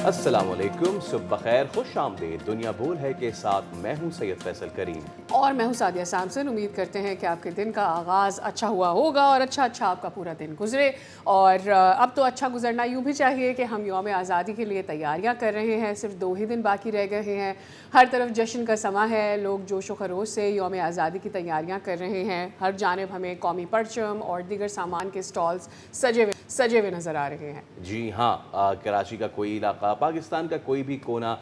السلام علیکم، صبح بخیر، خوش آمدید۔ دنیا بول ہے کے ساتھ میں ہوں سید فیصل کریم اور میں ہوں سعدیہ سامسن۔ امید کرتے ہیں کہ آپ کے دن کا آغاز اچھا ہوا ہوگا اور اچھا آپ کا پورا دن گزرے۔ اور اب تو اچھا گزرنا یوں بھی چاہیے کہ ہم یوم آزادی کے لیے تیاریاں کر رہے ہیں، صرف 2 ہی دن باقی رہ گئے ہیں، ہر طرف جشن کا سماں ہے، لوگ جوش و خروش سے یوم آزادی کی تیاریاں کر رہے ہیں، ہر جانب ہمیں قومی پرچم اور دیگر سامان کے سٹالز سجے ہوئے نظر آ رہے ہیں۔ جی ہاں، کراچی کا کوئی علاقہ، پاکستان کا کوئی بھی کونا،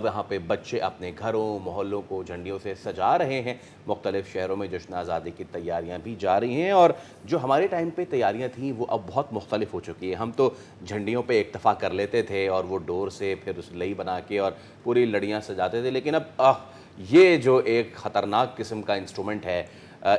وہاں پہ بچے اپنے گھروں محلوں کو جھنڈیوں سے سجا رہے ہیں۔ مختلف شہروں میں جشن آزادی کی تیاریاں بھی جاری ہیں، اور جو ہمارے ٹائم پہ تیاریاں تھیں وہ اب بہت مختلف ہو چکی ہیں۔ ہم تو جھنڈیوں پہ اکتفا کر لیتے تھے اور وہ ڈور سے پھر اس لئی بنا کے اور پوری لڑیاں سجاتے تھے، لیکن اب یہ جو ایک خطرناک قسم کا انسٹرومنٹ ہے،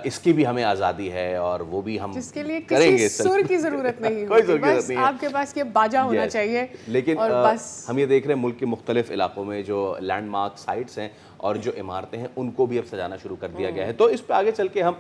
اس کی بھی ہمیں آزادی ہے اور وہ بھی ہم جس کے لیے کریں گے۔ کسی سر کی ضرورت نہیں کوئی ہوتی، سر کی ضرورت بس نہیں ہے، آپ کے پاس یہ باجا ہونا چاہیے۔ لیکن اور بس ہم یہ دیکھ رہے ہیں ملک کے مختلف علاقوں میں جو لینڈ مارک سائٹس ہیں اور جو عمارتیں ہیں ان کو بھی اب سجانا شروع کر دیا گیا ہے۔ تو اس پہ آگے چل کے ہم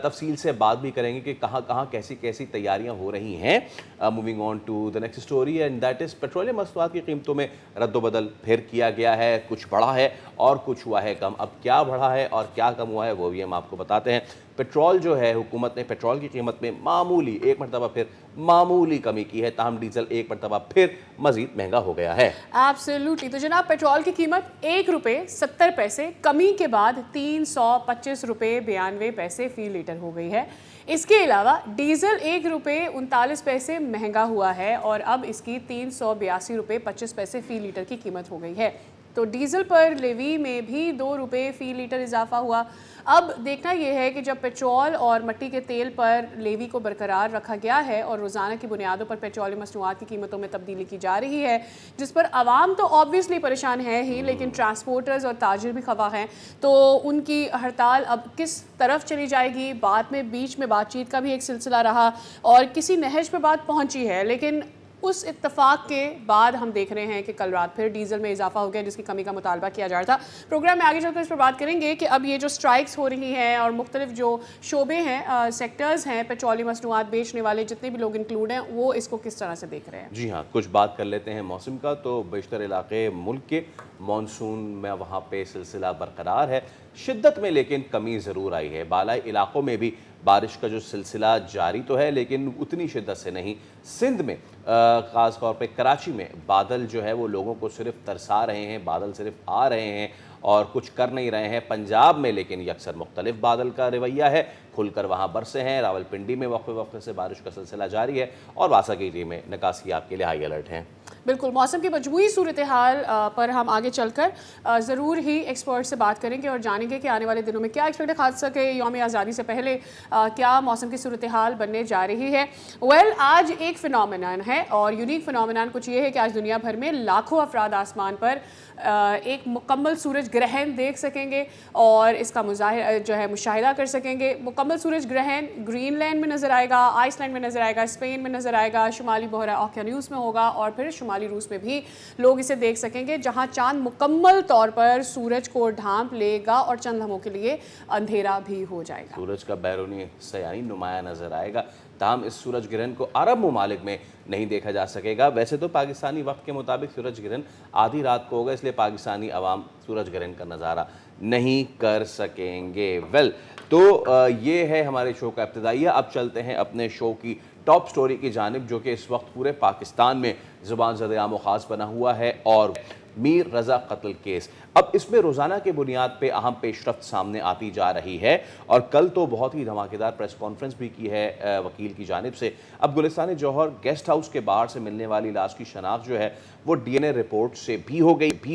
تفصیل سے بات بھی کریں گے کہ کہاں کہاں کیسی تیاریاں ہو رہی ہیں۔ Moving on to the next story, and that is petroleum مصنوعات کی قیمتوں میں رد و بدل پھر کیا گیا ہے، کچھ بڑھا ہے اور کچھ ہوا ہے کم۔ اب کیا بڑھا ہے اور کیا کم ہوا ہے وہ بھی ہم آپ کو بتاتے ہیں۔ پیٹرول جو ہے، حکومت نے پیٹرول کی قیمت میں معمولی ایک مرتبہ پھر معمولی کمی کی ہے، تاہم ڈیزل ایک مرتبہ پھر مزید مہنگا ہو گیا ہے۔ ایبسلیوٹلی۔ تو جناب، پیٹرول کی قیمت 1 روپے 70 پیسے کمی کے بعد 325 روپے 92 پیسے فی لیٹر ہو گئی ہے۔ اس کے علاوہ ڈیزل 1 روپے 39 پیسے مہنگا ہوا ہے اور اب اس کی 382 روپے 25 پیسے فی لیٹر کی قیمت ہو گئی ہے۔ تو ڈیزل پر لیوی میں بھی 2 روپے فی لیٹر اضافہ ہوا۔ اب دیکھنا یہ ہے کہ جب پیٹرول اور مٹی کے تیل پر لیوی کو برقرار رکھا گیا ہے اور روزانہ کی بنیادوں پر پیٹرولیم مصنوعات کی قیمتوں میں تبدیلی کی جا رہی ہے، جس پر عوام تو آبویسلی پریشان ہے ہی، لیکن ٹرانسپورٹرز اور تاجر بھی خفا ہیں، تو ان کی ہڑتال اب کس طرف چلی جائے گی؟ بعد میں بیچ میں بات چیت کا بھی ایک سلسلہ رہا اور کسی نہج پہ بات پہنچی ہے، لیکن اس اتفاق کے بعد ہم دیکھ رہے ہیں کہ کل رات پھر ڈیزل میں اضافہ ہو گیا، جس کی کمی کا مطالبہ کیا جا رہا تھا۔ پروگرام میں آگے چل کر اس پر بات کریں گے کہ اب یہ جو سٹرائکس ہو رہی ہیں اور مختلف جو شعبے ہیں، سیکٹرز ہیں، پیٹرولیم مصنوعات بیچنے والے جتنے بھی لوگ انکلوڈ ہیں، وہ اس کو کس طرح سے دیکھ رہے ہیں۔ جی ہاں، کچھ بات کر لیتے ہیں موسم کا۔ تو بیشتر علاقے ملک کے مانسون میں وہاں پہ سلسلہ برقرار ہے، شدت میں لیکن کمی ضرور آئی ہے۔ بالائی علاقوں میں بھی بارش کا جو سلسلہ جاری تو ہے لیکن اتنی شدت سے نہیں۔ سندھ میں خاص طور پہ کراچی میں بادل جو ہے وہ لوگوں کو صرف ترسا رہے ہیں، بادل صرف آ رہے ہیں اور کچھ کر نہیں رہے ہیں۔ پنجاب میں لیکن یکسر مختلف بادل کا رویہ ہے، کھل کر وہاں برسے ہیں۔ راولپنڈی میں وقفے وقفے سے بارش کا سلسلہ جاری ہے اور واساگیری میں نکاسی آپ کے لیے ہائی الرٹ ہیں۔ بالکل، موسم کی مجموعی صورتحال پر ہم آگے چل کر ضرور ہی ایکسپرٹ سے بات کریں گے اور جانیں گے کہ آنے والے دنوں میں کیا ایکسپیکٹ ہے، خاص کر کے یوم آزادی سے پہلے کیا موسم کی صورتحال بننے جا رہی ہے۔ آج ایک فنومینن ہے اور یونیک فنومینن کچھ یہ ہے کہ آج دنیا بھر میں لاکھوں افراد آسمان پر ایک مکمل سورج گرہن دیکھ سکیں گے اور اس کا مشاہدہ کر سکیں گے۔ مکمل سورج گرہن گرین لینڈ میں نظر آئے گا، آئس لینڈ میں نظر آئے گا، اسپین میں نظر آئے گا، شمالی بحیرہ اوقیانوس میں ہوگا اور پھر شمالی روس میں بھی لوگ اسے دیکھ سکیں گے، جہاں چاند مکمل طور پر سورج کو ڈھانپ لے گا اور چند لمحوں کے لیے اندھیرا بھی ہو جائے گا۔ سورج کا بیرونی حصہ یعنی نمایاں نظر آئے گا، تاہم اس سورج گرہن کو عرب ممالک میں نہیں دیکھا جا سکے گا۔ ویسے تو پاکستانی وقت کے مطابق سورج گرہن آدھی رات کو ہوگا، اس لیے پاکستانی عوام سورج گرہن کا نظارہ نہیں کر سکیں گے۔ تو یہ ہے ہمارے شو کا ابتدائیہ۔ اب چلتے ہیں اپنے شو کی ٹاپ سٹوری کی جانب، جو کہ اس وقت پورے پاکستان میں زبان زد عام و خاص بنا ہوا ہے، اور میر رضا قتل کیس۔ اب اس میں روزانہ کے بنیاد پہ اہم پیش رفت سامنے آتی جا رہی ہے اور کل تو بہت ہی دھماکیدار پریس کانفرنس بھی کی ہے وکیل کی جانب سے۔ اب گلستان جوہر گیسٹ ہاؤس کے باہر سے ملنے والی لاش کی شناخت جو ہے وہ ڈی این اے رپورٹ سے بھی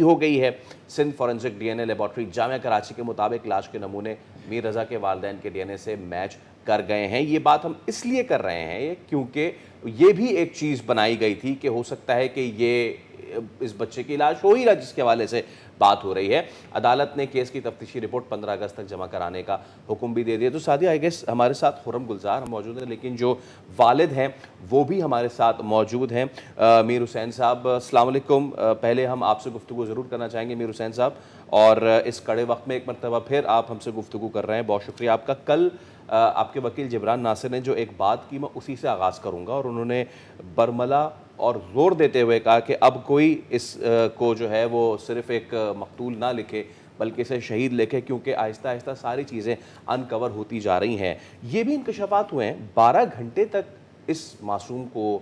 ہو گئی ہے۔ سندھ فورنسک ڈی این اے لیبارٹری جامعہ کراچی کے مطابق لاش کے نمونے میر رضا کے والدین کے ڈی این اے سے میچ کر گئے ہیں۔ یہ بات ہم اس لیے کر رہے ہیں کیونکہ یہ بھی ایک چیز بنائی گئی تھی کہ ہو سکتا ہے کہ یہ اس بچے کی لاش ہو ہی رہا جس کے حوالے سے بات ہو رہی ہے. عدالت نے کیس کی تفتیشی رپورٹ 15 اگست تک جمع کرانے کا حکم بھی دے دیا. تو سعدیہ آئی گیس ہمارے ساتھ خرم گلزار موجود ہیں, لیکن جو والد ہیں وہ بھی ہمارے ساتھ موجود ہیں. میر حسین صاحب السلام علیکم. پہلے ہم آپ سے گفتگو ضرور کرنا چاہیں گے میر حسین صاحب, اور اس کڑے وقت میں ایک مرتبہ پھر آپ ہم سے گفتگو کر رہے ہیں, بہت شکریہ آپ کا. کل آپ کے وکیل جبران ناصر نے جو ایک بات کی میں اسی سے آغاز کروں گا, اور انہوں نے برملا اور زور دیتے ہوئے کہا کہ اب کوئی اس کو جو ہے وہ صرف ایک مقتول نہ لکھے بلکہ اسے شہید لکھے, کیونکہ آہستہ آہستہ ساری چیزیں انکور ہوتی جا رہی ہیں. یہ بھی انکشافات ہوئے ہیں, 12 گھنٹے تک اس معصوم کو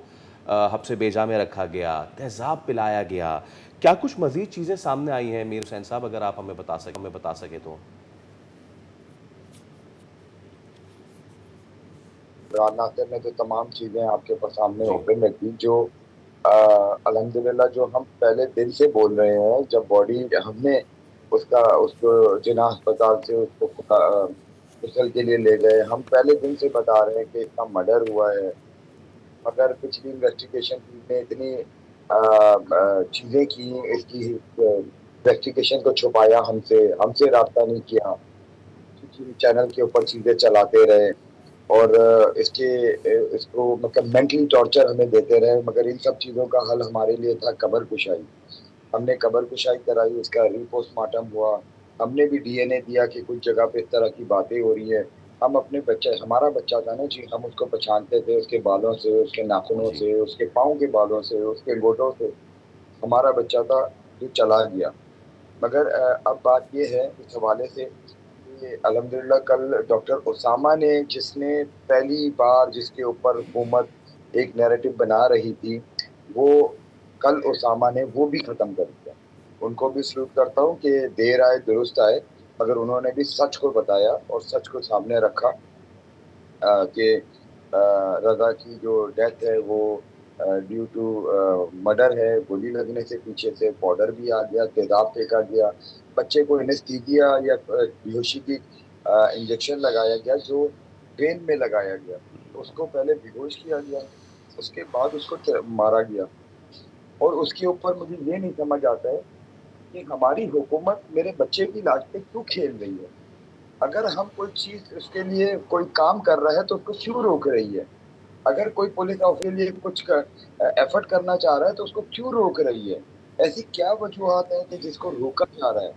حبس بے جا میں رکھا گیا, تیزاب پلایا گیا. کیا کچھ مزید چیزیں سامنے آئی ہیں میر حسین صاحب, اگر آپ ہمیں بتا سکیں تو؟ جبران ناصر نے جو تمام چیزیں آپ کے سامنے اوپن رکھی, جو الحمدللہ جو ہم پہلے دن سے بول رہے ہیں, جب باڈی ہم نے اس کو جناح ہسپتال سے اس کو غسل کے لیے لے گئے, ہم پہلے دن سے بتا رہے ہیں کہ اس کا مرڈر ہوا ہے. مگر پچھلی انویسٹیگیشن ٹیم نے اتنی چیزیں کی, اس کی انویسٹیگیشن کو چھپایا, ہم سے رابطہ نہیں کیا, چینل کے اوپر چیزیں چلاتے رہے, اور اس کو مطلب مینٹلی ٹارچر ہمیں دیتے رہے. مگر ان سب چیزوں کا حل ہمارے لیے تھا قبر کشائی. ہم نے قبر کشائی کرائی, اس کا ری پوسٹ مارٹم ہوا, ہم نے بھی ڈی این اے دیا کہ کچھ جگہ پہ اس طرح کی باتیں ہو رہی ہے. ہم اپنے ہمارا بچہ تھا نا جی, ہم اس کو پہچانتے تھے اس کے بالوں سے, اس کے ناخنوں سے, اس کے پاؤں کے بالوں سے, اس کے گوٹوں سے. ہمارا بچہ تھا جو چلا گیا. مگر اب بات یہ ہے اس حوالے سے کہ الحمدللہ کل ڈاکٹر اسامہ نے, جس نے پہلی بار جس کے اوپر حکومت ایک نیریٹو بنا رہی تھی, وہ کل اسامہ نے وہ بھی ختم کر دیا. ان کو بھی سلوٹ کرتا ہوں کہ دیر آئے درست آئے, مگر انہوں نے بھی سچ کو بتایا اور سچ کو سامنے رکھا کہ رضا کی جو ڈیتھ ہے وہ ڈیو ٹو مرڈر ہے. گولی لگنے سے پیچھے سے پاؤڈر بھی آ گیا, تیزاب پھینکا گیا, بچے کو انیستھیزیا یا بیہوشی کی انجیکشن لگایا گیا جو برین میں لگایا گیا. اس کو پہلے بیہوش کیا گیا, اس کے بعد اس کو مارا گیا. اور اس کے اوپر مجھے یہ نہیں سمجھ آتا ہے کہ ہماری حکومت میرے بچے کی لاش پہ کیوں کھیل رہی ہے. اگر ہم کوئی چیز اس کے لیے کوئی کام کر رہا ہے تو اس کو کیوں روک رہی ہے. اگر کوئی پولیس آفیسر کے لیے کچھ ایفرٹ کرنا چاہ رہا ہے تو اس کو کیوں روک رہی ہے. ایسی کیا وجوہات ہیں کہ جس کو روکا جا رہا ہے.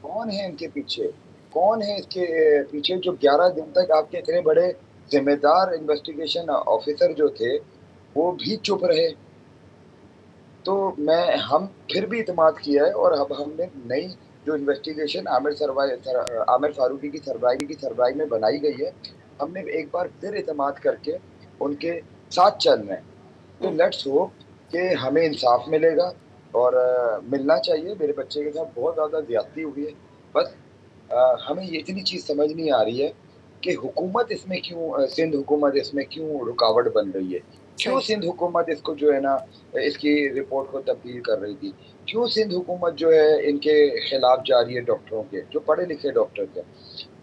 کون ہے ان کے پیچھے, کون ہے اس کے پیچھے جو 11 دن تک آپ کے اتنے بڑے ذمہ دار انویسٹیگیشن آفیسر جو تھے وہ بھی چپ رہے. تو ہم پھر بھی اعتماد کیا ہے, اور اب ہم نے نئی جو انویسٹیگیشن عامر فاروقی کی سربراہی میں بنائی گئی ہے, ہم نے ایک بار پھر اعتماد کر کے ان کے ساتھ چل رہے ہیں. تو لیٹس ہوپ کہ ہمیں انصاف ملے گا, اور ملنا چاہیے. میرے بچے کے ساتھ بہت زیادہ زیادتی ہوئی ہے. بس ہمیں یہ اتنی چیز سمجھ نہیں آ رہی ہے کہ حکومت اس میں کیوں, سندھ حکومت اس میں کیوں رکاوٹ بن رہی ہے. کیوں سندھ حکومت اس کو جو ہے نا اس کی رپورٹ کو تبدیل کر رہی تھی. کیوں سندھ حکومت جو ہے ان کے خلاف جا رہی ہے, ڈاکٹروں کے جو پڑھے لکھے ڈاکٹر تھے.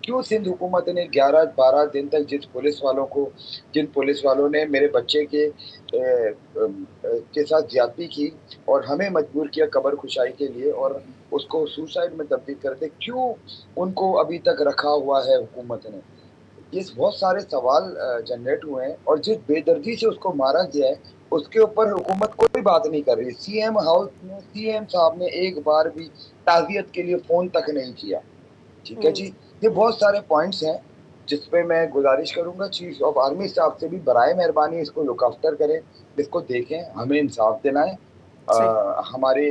کیوں سندھ حکومت نے 11-12 دن تک جن پولیس والوں نے میرے بچے کے ساتھ زیادتی کی اور ہمیں مجبور کیا قبر کشائی کے لیے اور اس کو سوسائڈ میں تبدیل کرتے, کیوں ان کو ابھی تک رکھا ہوا ہے حکومت نے. یہ بہت سارے سوال جنریٹ ہوئے ہیں, اور جس بے دردی سے اس کو مارا گیا ہے اس کے اوپر حکومت کوئی بات نہیں کر رہی. سی ایم ہاؤس میں سی ایم صاحب نے ایک بار بھی تعزیت کے لیے فون تک نہیں کیا. ٹھیک ہے جی, یہ بہت سارے پوائنٹس ہیں جس پہ میں گزارش کروں گا چیف آف آرمی صاحب سے بھی برائے مہربانی اس کو لک آفٹر کریں, اس کو دیکھیں, ہمیں انصاف دلائیں, ہمارے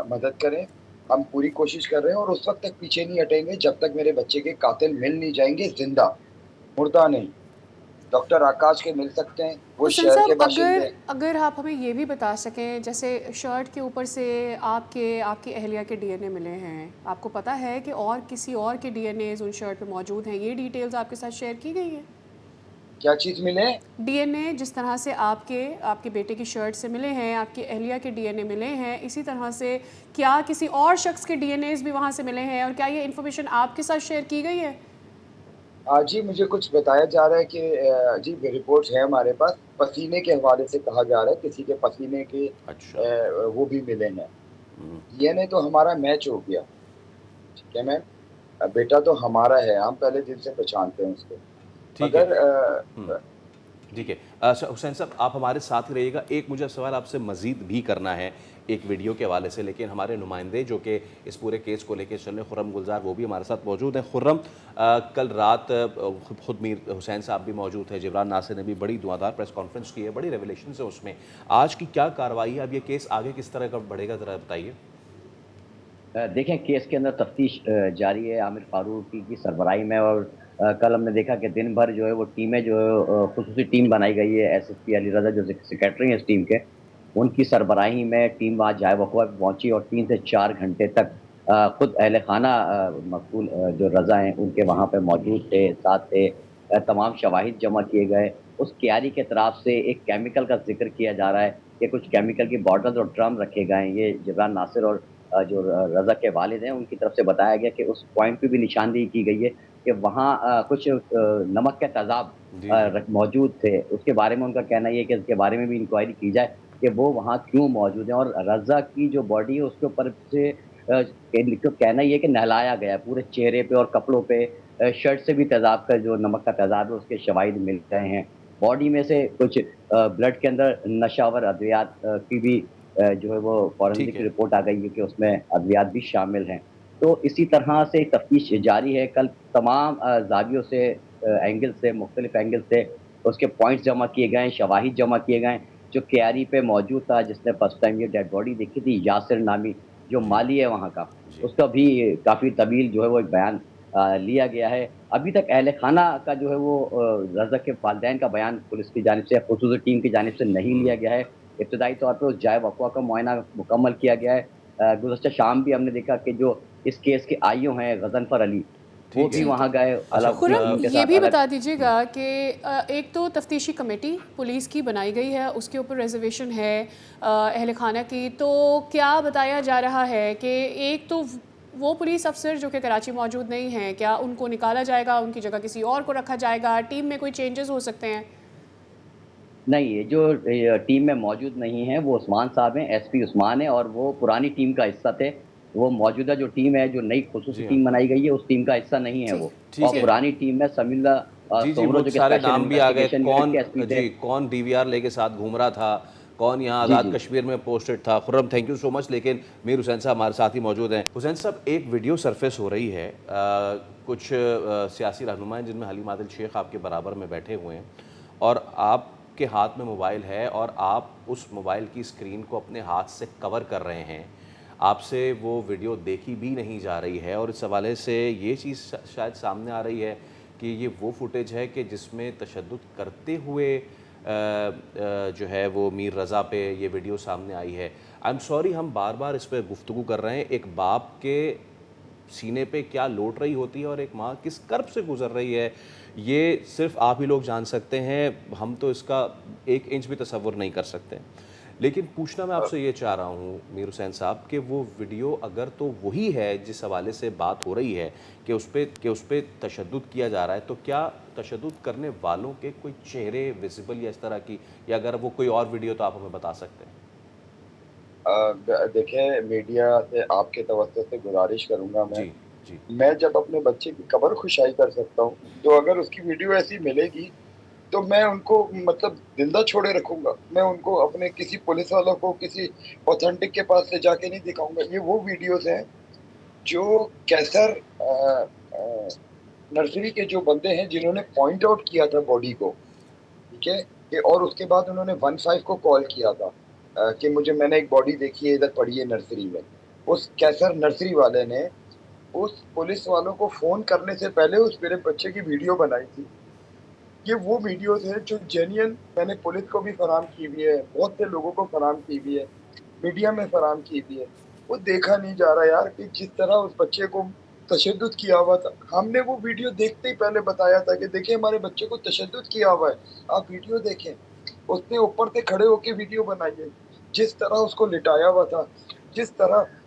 مدد کریں. ہم پوری کوشش کر رہے ہیں اور اس وقت تک پیچھے نہیں ہٹیں گے جب تک میرے بچے کے قاتل مل نہیں جائیں گے, زندہ مردہ نہیں. ڈاکٹر آکاش کے مل سکتے ہیں, وہ حسین شہر کے صاحب باشندے. اگر آپ ہمیں یہ بھی بتا سکیں, جیسے شرٹ کے اوپر سے آپ کی اہلیہ کے ڈی این اے ملے ہیں, آپ کو پتہ ہے کہ اور کسی اور کے ڈی این ایز ان شرٹ پہ موجود ہیں, یہ ڈیٹیلز آپ کے ساتھ شیئر کی گئی ہیں؟ کیا چیز ملے؟ ڈی این اے جس طرح سے آپ کے بیٹے کی شرٹ سے ملے ہیں, آپ کی اہلیہ کے ڈی این اے ملے ہیں, اسی طرح سے کیا کسی اور شخص کے ڈی این ایز بھی وہاں سے ملے ہیں, اور کیا یہ انفارمیشن آپ کے ساتھ شیئر کی گئی ہے؟ جی مجھے کچھ بتایا جا رہا ہے کہ جی رپورٹ ہے ہمارے پاس، پسینے کے حوالے سے کہا جا رہا ہے کسی کے پسینے کے اچھا وہ بھی ملے ہیں. یہ نہیں تو ہمارا میچ ہو گیا. ٹھیک ہے میم، بیٹا تو ہمارا ہے، ہم پہلے دن سے پہچانتے ہیں اس کو. ٹھیک ہے. مگر ٹھیک ہے. حسین صاحب آپ ہمارے ساتھ ہی رہیے گا. ایک مجھے سوال آپ سے مزید بھی کرنا ہے ایک ویڈیو کے حوالے سے، لیکن ہمارے نمائندے جو کہ اس پورے کیس کو لے کے چل رہے ہیں، خرم گلزار، وہ بھی ہمارے ساتھ موجود ہیں. خرم، کل رات خود میر حسین صاحب بھی موجود تھے، جبران ناصر نے بھی بڑی دعادار پریس کانفرنس کی ہے، بڑی ریولیشنز ہے اس میں. آج کی کیا کارروائی ہے؟ اب یہ کیس آگے کس طرح کا بڑھے گا، ذرا بتائیے. دیکھیں کیس کے اندر تفتیش جاری ہے عامر فاروقی کی سربراہی میں، اور کل ہم نے دیکھا کہ دن بھر جو ہے وہ ٹیمیں جو ہے خصوصی ٹیم بنائی گئی ہے. S S P Ali Raza جو سیکریٹری ہیں اس ٹیم کے، ان کی سربراہی میں ٹیم وہاں جائے وقوع پہنچی اور 3 سے 4 گھنٹے تک خود اہل خانہ مقبول جو رضا ہیں ان کے جی وہاں پہ موجود تھے، ساتھ تھے. تمام شواہد جمع کیے گئے. اس کیاری کے طرف سے ایک کیمیکل کا ذکر کیا جا رہا ہے کہ کچھ کیمیکل کی بوٹلز اور ڈرم رکھے گئے ہیں. یہ جبران ناصر اور جو رضا کے والد ہیں ان کی طرف سے بتایا گیا کہ اس پوائنٹ پہ بھی نشاندہی کی گئی ہے کہ وہاں کچھ نمک کے تیزاب جی جی موجود تھے. اس کے بارے میں ان کا کہنا یہ ہے کہ اس کے بارے میں بھی انکوائری کی جائے کہ وہ وہاں کیوں موجود ہیں. اور رضا کی جو باڈی ہے اس کے اوپر سے کہنا یہ ہے کہ نہلایا گیا ہے پورے چہرے پہ اور کپڑوں پہ. شرٹ سے بھی تیزاب کا جو نمک کا تیزاب ہے اس کے شواہد مل رہے ہیں. باڈی میں سے کچھ بلڈ کے اندر نشاور ادویات کی بھی جو ہے وہ ٹھیک فورنزک ہے. رپورٹ آ گئی ہے کہ اس میں ادویات بھی شامل ہیں. تو اسی طرح سے تفتیش جاری ہے. کل تمام زاویوں سے اینگل سے مختلف اینگل سے اس کے پوائنٹس جمع کیے گئے ہیں، شواہد جمع کیے گئے ہیں. جو کیاری پہ موجود تھا جس نے فرسٹ ٹائم یہ ڈیڈ باڈی دیکھی تھی، یاسر نامی جو جی مالی ہے وہاں کا، جی اس کا بھی کافی طویل جو ہے وہ ایک بیان لیا گیا ہے. ابھی تک اہل خانہ کا جو ہے وہ رضا کے والدین کا بیان پولیس کی جانب سے، خصوصی ٹیم کی جانب سے نہیں لیا گیا ہے. ابتدائی طور پر اس جائے وقوع کا معائنہ مکمل کیا گیا ہے. گزشتہ شام بھی ہم نے دیکھا کہ جو اس کیس کے آئیو ہیں غضنفر علی، وہ ٹھیک بھی ہے. ٹھیک ہے. وہاں گئے اچھا الگ اپنی خرم ٹیم کے یہ ساتھ بھی الگ. بتا دیجیے گا کہ ایک تو تفتیشی کمیٹی پولیس کی بنائی گئی ہے، اس کے اوپر ریزرویشن ہے اہل خانہ کی، تو کیا بتایا جا رہا ہے کہ ایک تو وہ پولیس افسر جو کہ کراچی موجود نہیں ہیں، کیا ان کو نکالا جائے گا، ان کی جگہ کسی اور کو رکھا جائے گا، ٹیم میں کوئی چینجز ہو سکتے ہیں؟ نہیں، یہ جو ٹیم میں موجود نہیں ہیں وہ عثمان صاحب ہیں، ایس پی عثمان ہیں، اور وہ پرانی ٹیم کا حصہ تھے. وہ موجودہ جو ٹیم ہے جو نئی خصوصی جی ہاں ٹیم بنائی گئی ہے اس ٹیم کا حصہ نہیں ہے ٹھیک وہ. ٹھیک اور ہے. پرانی ٹیم میں سمیع اللہ جی جی سومرو وہ جو کہ سارے اسپیشل نام بھی آ گئے. انویسٹیگیشن یونٹ کون کے ایس پی تھے. جی کون ڈی وی آر لے کے ساتھ گھوم رہا تھا، کون یہاں جی آزاد جی کشمیر میں پوسٹڈ تھا. خرم تھینک یو سو مچ. لیکن میر حسین صاحب ہمارے ساتھ ہی موجود ہیں. حسین صاحب ایک ویڈیو سرفیس ہو رہی ہے، کچھ سیاسی رہنما ہیں جن میں حلیم عادل شیخ آپ کے برابر میں بیٹھے ہوئے ہیں، اور آپ کے ہاتھ میں موبائل ہے اور آپ اس موبائل کی اسکرین کو اپنے ہاتھ سے کور کر رہے ہیں. آپ سے وہ ویڈیو دیکھی بھی نہیں جا رہی ہے، اور اس حوالے سے یہ چیز شاید سامنے آ رہی ہے کہ یہ وہ فوٹیج ہے کہ جس میں تشدد کرتے ہوئے جو ہے وہ میر رضا پہ یہ ویڈیو سامنے آئی ہے. آئی ایم سوری ہم بار بار اس پہ گفتگو کر رہے ہیں. ایک باپ کے سینے پہ کیا لوٹ رہی ہوتی ہے اور ایک ماں کس کرب سے گزر رہی ہے، یہ صرف آپ ہی لوگ جان سکتے ہیں. ہم تو اس کا 1 انچ بھی تصور نہیں کر سکتے. لیکن پوچھنا میں آپ سے یہ چاہ رہا ہوں میر حسین صاحب کہ وہ ویڈیو اگر تو وہی ہے جس حوالے سے بات ہو رہی ہے کہ اس پہ تشدد کیا جا رہا ہے، تو کیا تشدد کرنے والوں کے کوئی چہرے ویزیبل یا اس طرح کی، یا اگر وہ کوئی اور ویڈیو تو آپ ہمیں بتا سکتے ہیں؟ دیکھیں میڈیا سے آپ کے توسط سے گزارش کروں گا جی جی میں جب اپنے بچے کی قبر خشائی کر سکتا ہوں تو اگر اس کی ویڈیو ایسی ملے گی تو میں ان کو مطلب زندہ چھوڑے رکھوں گا. میں ان کو اپنے کسی پولیس والوں کو کسی اوتھینٹک کے پاس لے جا کے نہیں دکھاؤں گا. یہ وہ ویڈیوز ہیں جو کیسر نرسری کے جو بندے ہیں جنہوں نے پوائنٹ آؤٹ کیا تھا باڈی کو، ٹھیک ہے، اور اس کے بعد انہوں نے 15 کو کال کیا تھا کہ میں نے ایک باڈی دیکھی ہے ادھر پڑی ہے نرسری میں. اس کیسر نرسری والے نے اس پولیس والوں کو فون کرنے سے پہلے اس میرے بچے کی ویڈیو بنائی تھی. یہ وہ ویڈیوز ہیں جو جینین میں نے پولیس کو بھی فراہم کی ہوئی ہے، بہت سے لوگوں کو فراہم کی ہوئی ہے، میڈیا میں فراہم کی ہوئی ہے. وہ دیکھا نہیں جا رہا یار کہ جس طرح اس بچے کو تشدد کیا ہوا تھا. ہم نے وہ ویڈیو دیکھتے ہی پہلے بتایا تھا کہ دیکھیں ہمارے بچے کو تشدد کیا ہوا ہے، آپ ویڈیو دیکھیں. اس نے اوپر سے کھڑے ہو کے ویڈیو بنائی ہے، جس طرح اس کو لٹایا ہوا تھا، جس طرح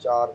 4,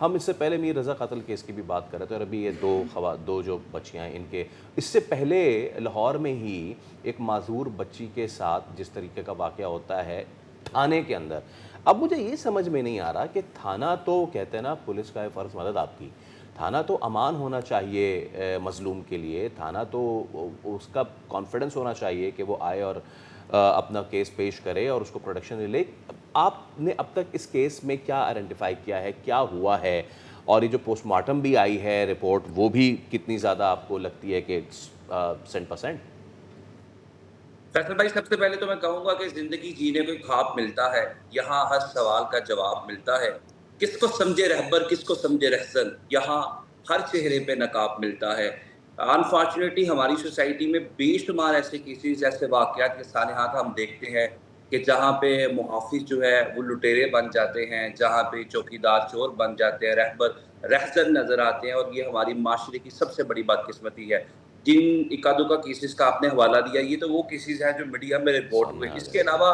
ہم اس سے پہلے میر رضا قتل کیس کی بھی بات کر رہے تھے، اور ابھی یہ دو جو بچیاں ہیں ان کے، اس سے پہلے لاہور میں ہی ایک معذور بچی کے ساتھ جس طریقے کا واقعہ ہوتا ہے تھانے کے اندر. اب مجھے یہ سمجھ میں نہیں آ رہا کہ تھانہ تو کہتے ہیں نا پولیس کا ہے فرض مدد آپ کی، تھانہ تو امان ہونا چاہیے مظلوم کے لیے، تھانہ تو اس کا کانفیڈنس ہونا چاہیے کہ وہ آئے اور اپنا کیس پیش کرے اور اس کو پروٹیکشن لے. آپ نے اب تک اس کیس میں کیا آئیڈینٹیفائی کیا ہے، کیا ہوا ہے، اور یہ جو پوسٹ مارٹم بھی آئی ہے رپورٹ وہ بھی کتنی زیادہ آپ کو لگتی ہے کہ 100%؟ فیصل بھائی، سب سے پہلے تو میں کہوں گا کہ زندگی جینے کو ایک خواب ملتا ہے، یہاں ہر سوال کا جواب ملتا ہے. کس کو سمجھے رہبر، کس کو سمجھے رہزن، یہاں ہر چہرے پہ نقاب ملتا ہے. انفارچونیٹلی ہماری سوسائٹی میں بے شمار ایسے کیسز، ایسے واقعات کے سانحات ہم دیکھتے ہیں کہ جہاں پہ محافظ جو ہے وہ لٹیرے بن جاتے ہیں، جہاں پہ چوکیدار چور بن جاتے ہیں، رہبر رہزن نظر آتے ہیں، اور یہ ہماری معاشرے کی سب سے بڑی بدقسمتی ہے. جن اکادو کا کیسز کا آپ نے حوالہ دیا، یہ تو وہ کیسز ہیں جو میڈیا میں رپورٹ ہوئے. سامنے آ اس گئے. کے علاوہ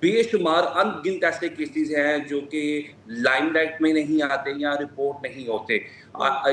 بے شمار ان گنت ایسے کیسز ہیں جو کہ لائم لائٹ میں نہیں آتے یا رپورٹ نہیں ہوتے.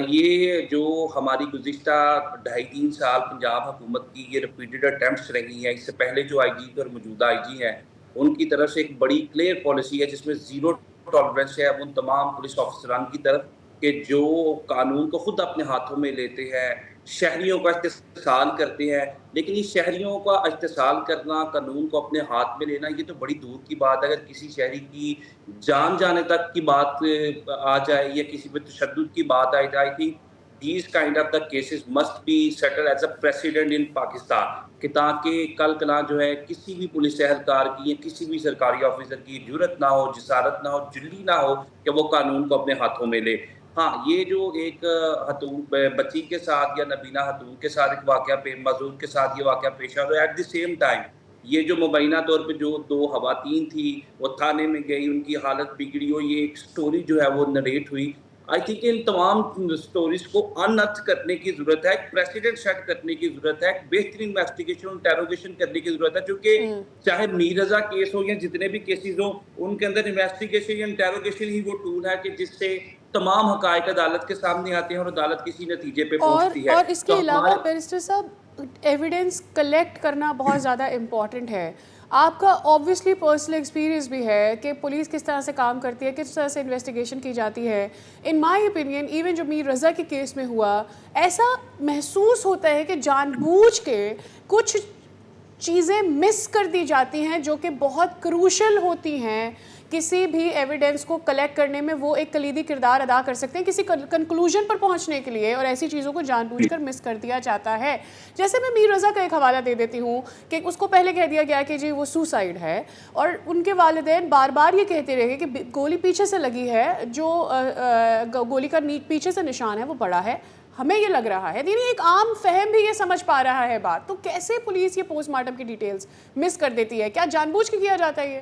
یہ جو ہماری گزشتہ 2.5-3 سال پنجاب حکومت کی یہ ریپیٹڈ اٹیمپٹس رہی ہیں، اس سے پہلے جو آئی جی اور موجودہ آئی جی ہیں ان کی طرف سے ایک بڑی کلیئر پالیسی ہے جس میں زیرو ٹالرنس ہے ان تمام پولیس آفیسران کی طرف کہ جو قانون کو خود اپنے ہاتھوں میں لیتے ہیں، شہریوں کا استحصال کرتے ہیں. لیکن یہ شہریوں کا استحصال کرنا، قانون کو اپنے ہاتھ میں لینا، یہ تو بڑی دور کی بات ہے. اگر کسی شہری کی جان جانے تک کی بات آ جائے یا کسی پہ تشدد کی بات آئی جائے تھی، these kind of the cases must be settled as a precedent in Pakistan کہ تاکہ کل کلاں جو ہے کسی بھی پولیس اہلکار کی یا کسی بھی سرکاری آفیسر کی جرت نہ ہو، جسارت نہ ہو، جلی نہ ہو کہ وہ قانون کو اپنے ہاتھوں میں لے. ہاں، یہ جو ایک بچی کے ساتھ یا نبینہ خاتون کے ساتھ ایک واقعہ معذور کے ساتھ یہ واقعہ پیش آ رہا ہے، ایٹ دی سیم ٹائم یہ جو مبینہ طور پہ جو 2 خواتین تھی وہ تھانے میں گئی، ان کی حالت بگڑی، اور یہ ایک سٹوری جو ہے وہ نریٹ ہوئی. آئی تھنک ان تمام سٹوریز کو انرتھ کرنے کی ضرورت ہے، ایک پریسیڈنٹ سیٹ کرنے کی ضرورت ہے، ایک بہترین انویسٹیگیشن انٹیروگیشن کرنے کی ضرورت ہے. کیونکہ چاہے میر رضا کیس ہو یا جتنے بھی کیسز ہوں، ان کے اندر انویسٹیگیشن یا انٹیروگیشن ہی وہ ٹول ہے کہ جس سے تمام حقائق عدالت کے سامنے آتے ہیں اور عدالت کسی نتیجے پہ پہنچتی ہے. اور اس کے تو علاوہ بیرسٹر صاحب ایویڈنس کلیکٹ کرنا بہت زیادہ امپورٹنٹ ہے. آپ کا آبویسلی پرسنل ایکسپیرینس بھی ہے کہ پولیس کس طرح سے کام کرتی ہے، کس طرح سے انویسٹیگیشن کی جاتی ہے. ان مائی اوپینین ایون جو میر رضا کے کیس میں ہوا، ایسا محسوس ہوتا ہے کہ جان بوجھ کے کچھ چیزیں مس کر دی جاتی ہیں جو کہ بہت کروشل ہوتی ہیں کسی بھی ایویڈنس کو کلیکٹ کرنے میں. وہ ایک کلیدی کردار ادا کر سکتے ہیں کسی کنکلوژن پر پہنچنے کے لیے، اور ایسی چیزوں کو جان بوجھ کر مس کر دیا جاتا ہے. جیسے میں میر رضا کا ایک حوالہ دے دیتی ہوں کہ اس کو پہلے کہہ دیا گیا کہ جی وہ سوسائڈ ہے، اور ان کے والدین بار بار یہ کہتے رہے کہ گولی پیچھے سے لگی ہے، جو گولی کا پیچھے سے نشان ہے وہ بڑا ہے، ہمیں یہ لگ رہا ہے. یعنی ایک عام فہم بھی یہ سمجھ پا رہا ہے بات. تو کیسے پولیس یہ پوسٹ مارٹم کی ڈیٹیلز مس کر دیتی ہے؟ کیا جان بوجھ کے کیا جاتا ہے یہ؟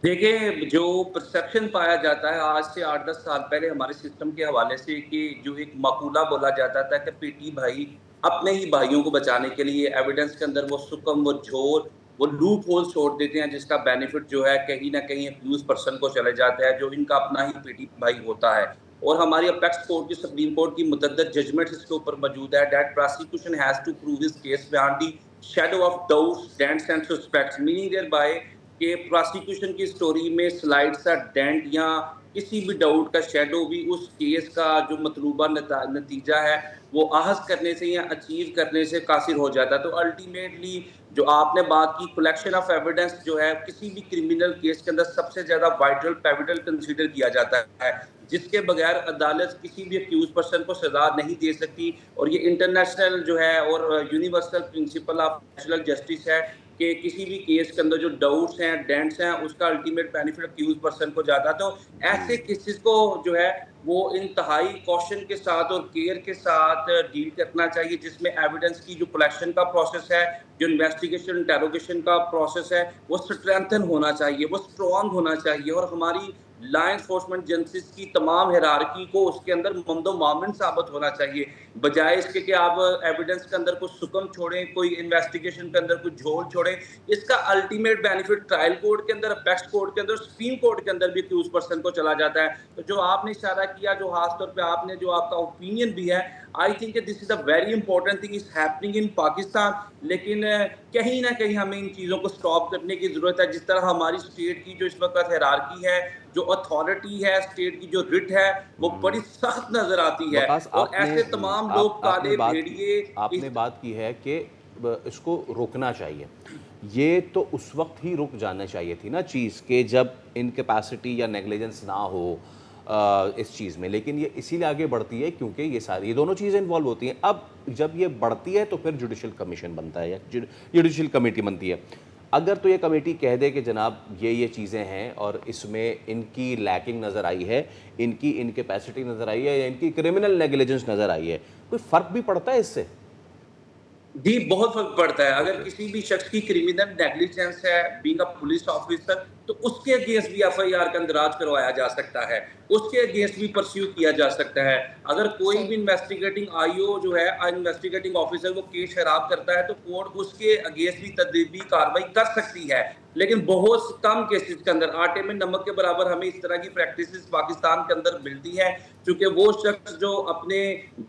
دیکھیں، جو پرسیپشن پایا جاتا ہے آج سے 8-10 سال پہلے ہمارے سسٹم کے حوالے سے، کہ جو ایک مقولہ بولا جاتا تھا کہ پیٹی بھائی اپنے ہی بھائیوں کو بچانے کے لیے ایویڈنس کے اندر وہ سکم، وہ جھور، وہ لوپ ہول چھوڑ دیتے ہیں جس کا بینیفٹ جو ہے کہیں نہ کہیں اکیوز پرسن کو چلے جاتا ہے جو ان کا اپنا ہی پیٹی بھائی ہوتا ہے. اور ہماری اپیکس کورٹ کی، سپریم کورٹ کی متعدد ججمنٹس اس کے اوپر موجود ہے that prosecution has to prove his case beyond the shadow of doubts, dents and suspects, meaning thereby کہ پراسیکیوشن کی سٹوری میں سلائڈ سا ڈینٹ یا کسی بھی ڈاؤٹ کا شیڈو بھی اس کیس کا جو مطلوبہ نتیجہ ہے وہ احاطہ کرنے سے یا اچیو کرنے سے قاصر ہو جاتا ہے. تو الٹیمیٹلی جو آپ نے بات کی، کلیکشن آف ایویڈنس جو ہے کسی بھی کرمینل کیس کے اندر سب سے زیادہ وائٹل پیوٹل کنسیڈر کیا جاتا ہے، جس کے بغیر عدالت کسی بھی اکیوز پرسن کو سزا نہیں دے سکتی. اور یہ انٹرنیشنل جو ہے اور universal principle of natural justice ہے کہ کسی بھی کیس کے اندر جو ڈاؤٹس ہیں، ڈینٹس ہیں، اس کا الٹیمیٹ بینیفٹ اکیوز پرسن کو جاتا ہے. تو ایسے کیسز کو جو ہے وہ انتہائی کوشن کے ساتھ اور کیئر کے ساتھ ڈیل کرنا چاہیے، جس میں ایویڈنس کی جو کلیکشن کا پروسیس ہے، جو انویسٹیگیشن انٹیروگیشن کا پروسیس ہے، وہ اسٹرینتھن ہونا چاہیے، وہ اسٹرانگ ہونا چاہیے. اور ہماری لا انفورسمنٹ ایجنسیز کی تمام ہیرارکی کو اس کے اندر ممد و معاون ثابت ہونا چاہیے، بجائے اس کے کہ آپ ایویڈنس کے اندر کوئی سکم چھوڑیں، کوئی انویسٹیگیشن کے اندر کوئی جھول چھوڑیں. اس کا الٹیمیٹ بینیفٹ ٹرائل کورٹ کے اندر، اپیکس کورٹ کے اندر، سپریم کورٹ کے اندر بھی اکیوز پرسن کو چلا جاتا ہے. تو جو آپ نے اشارہ کیا، جو خاص طور پہ آپ نے جو آپ کا اوپینین بھی ہے، آئی تھنک کہ this is a very important thing is happening in Pakistan. لیکن کہیں نہ کہیں ہمیں ان چیزوں کو سٹاپ کرنے کی ضرورت ہے. جس طرح ہماری اسٹیٹ کی جو اس وقت ہیرارکی ہے، جو اتھارٹی ہے اسٹیٹ کی، جو رٹ ہے، وہ بڑی سخت نظر آتی ہے. وقاص اور ایسے تمام لوگ کالے بھیڑیے آپ نے بات کی ہے کہ اس کو روکنا چاہیے. یہ تو اس وقت ہی رک جانا چاہیے تھی نا چیز کہ جب انکیپیسٹی یا نیگلیجنس نہ ہو اس چیز میں، لیکن یہ اسی لیے آگے بڑھتی ہے کیونکہ یہ دونوں چیزیں انوالو ہوتی ہیں. اب جب یہ بڑھتی ہے تو پھر جوڈیشل کمیشن بنتا ہے یا جوڈیشل کمیٹی بنتی ہے. اگر تو یہ کمیٹی کہہ دے کہ جناب یہ چیزیں ہیں اور اس میں ان کی لیکنگ نظر آئی ہے، ان کی انکیپیسٹی نظر آئی ہے یا ان کی کرمنل نیگلیجنس نظر آئی ہے، کوئی فرق بھی پڑتا ہے اس سے؟ جی بہت فرق پڑتا ہے. اگر کسی بھی شخص کی کرمنل نیگلیجنس ہے بینگ اے پولیس آفیسر، تو اس کے اگینسٹ بھی ایف آئی آر کا اندراج کروایا جا سکتا ہے، اس کے اگینسٹ بھی پرسیو کیا جا سکتا ہے. اگر کوئی بھی انویسٹیگیٹنگ آئی او جو ہے، انویسٹیگیٹنگ آفیسر، وہ کیس خراب کرتا ہے تو کورٹ اس کے اگینسٹ بھی تدبیری کارروائی کر سکتی ہے. لیکن بہت کم کیسز کے اندر آٹے میں نمک کے برابر ہمیں اس طرح کی پریکٹسز پاکستان کے اندر ملتی ہے. چونکہ وہ شخص جو اپنے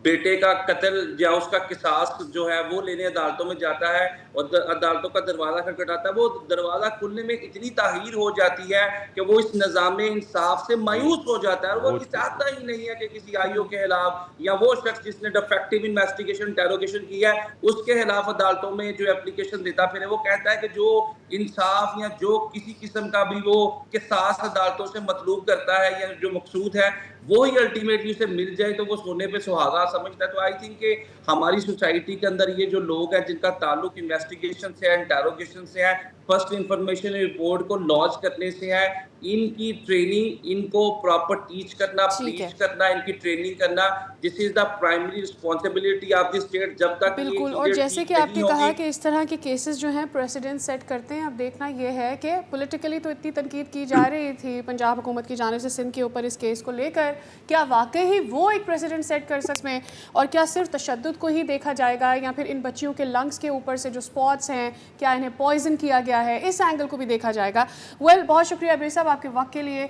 بیٹے کا قتل یا اس کا قصاص جو ہے وہ لینے عدالتوں میں جاتا ہے اور عدالتوں کا دروازہ کھٹکھٹاتا ہے، وہ دروازہ کھلنے میں اتنی تاخیر ہو جاتی ہے کہ وہ اس نظام انصاف سے مایوس ہو جاتا ہے اور وہ چاہتا ہی نہیں ہے کہ کسی آئی او کے خلاف یا وہ شخص جس نے ڈیفیکٹیو انویسٹیگیشن انٹیروگیشن کی ہے اس کے خلاف عدالتوں میں جو اپلیکیشن دیتا پھر وہ کہتا ہے کہ جو انصاف یا جو کسی قسم کا بھی وہ قصاص عدالتوں سے مطلوب کرتا ہے یا جو مقصود ہے وہی الٹیمیٹلی اسے مل جائے تو وہ سونے پہ سہاگا سمجھتا ہے. تو آئی تھنک کہ ہماری سوسائٹی کے اندر یہ جو لوگ ہیں جن کا تعلق انویسٹیگیشن سے ہے، انٹیروگیشن سے ہے، فرسٹ انفارمیشن رپورٹ کو لانچ کرنے سے ہے، ان کی ٹریننگ، ان کو پراپر ٹیچ کرنا، پلیچ کرنا، ان کی ٹریننگ کرنا، this is the primary responsibility of the state. جب تک بالکل. اور جیسے کہ آپ نے کہا کہ اس طرح کے کیسز جو ہیں پریسیڈنٹ سیٹ کرتے ہیں. اب دیکھنا یہ ہے کہ پولیٹیکلی تو اتنی تنقید کی جا رہی تھی پنجاب حکومت کی جانب سے سندھ کے اوپر اس کیس کو لے کر، کیا واقعی وہ ایک پریسیڈنٹ سیٹ کر سکتے ہیں؟ اور کیا صرف تشدد کو ہی دیکھا جائے گا یا پھر ان بچیوں کے لنگس کے اوپر سے جو سپاٹس ہیں کیا انہیں پوائزن کیا گیا ہے، اس اینگل کو بھی دیکھا جائے گا؟ بہت شکریہ عبیر صاحب آپ کے وقت کے لیے.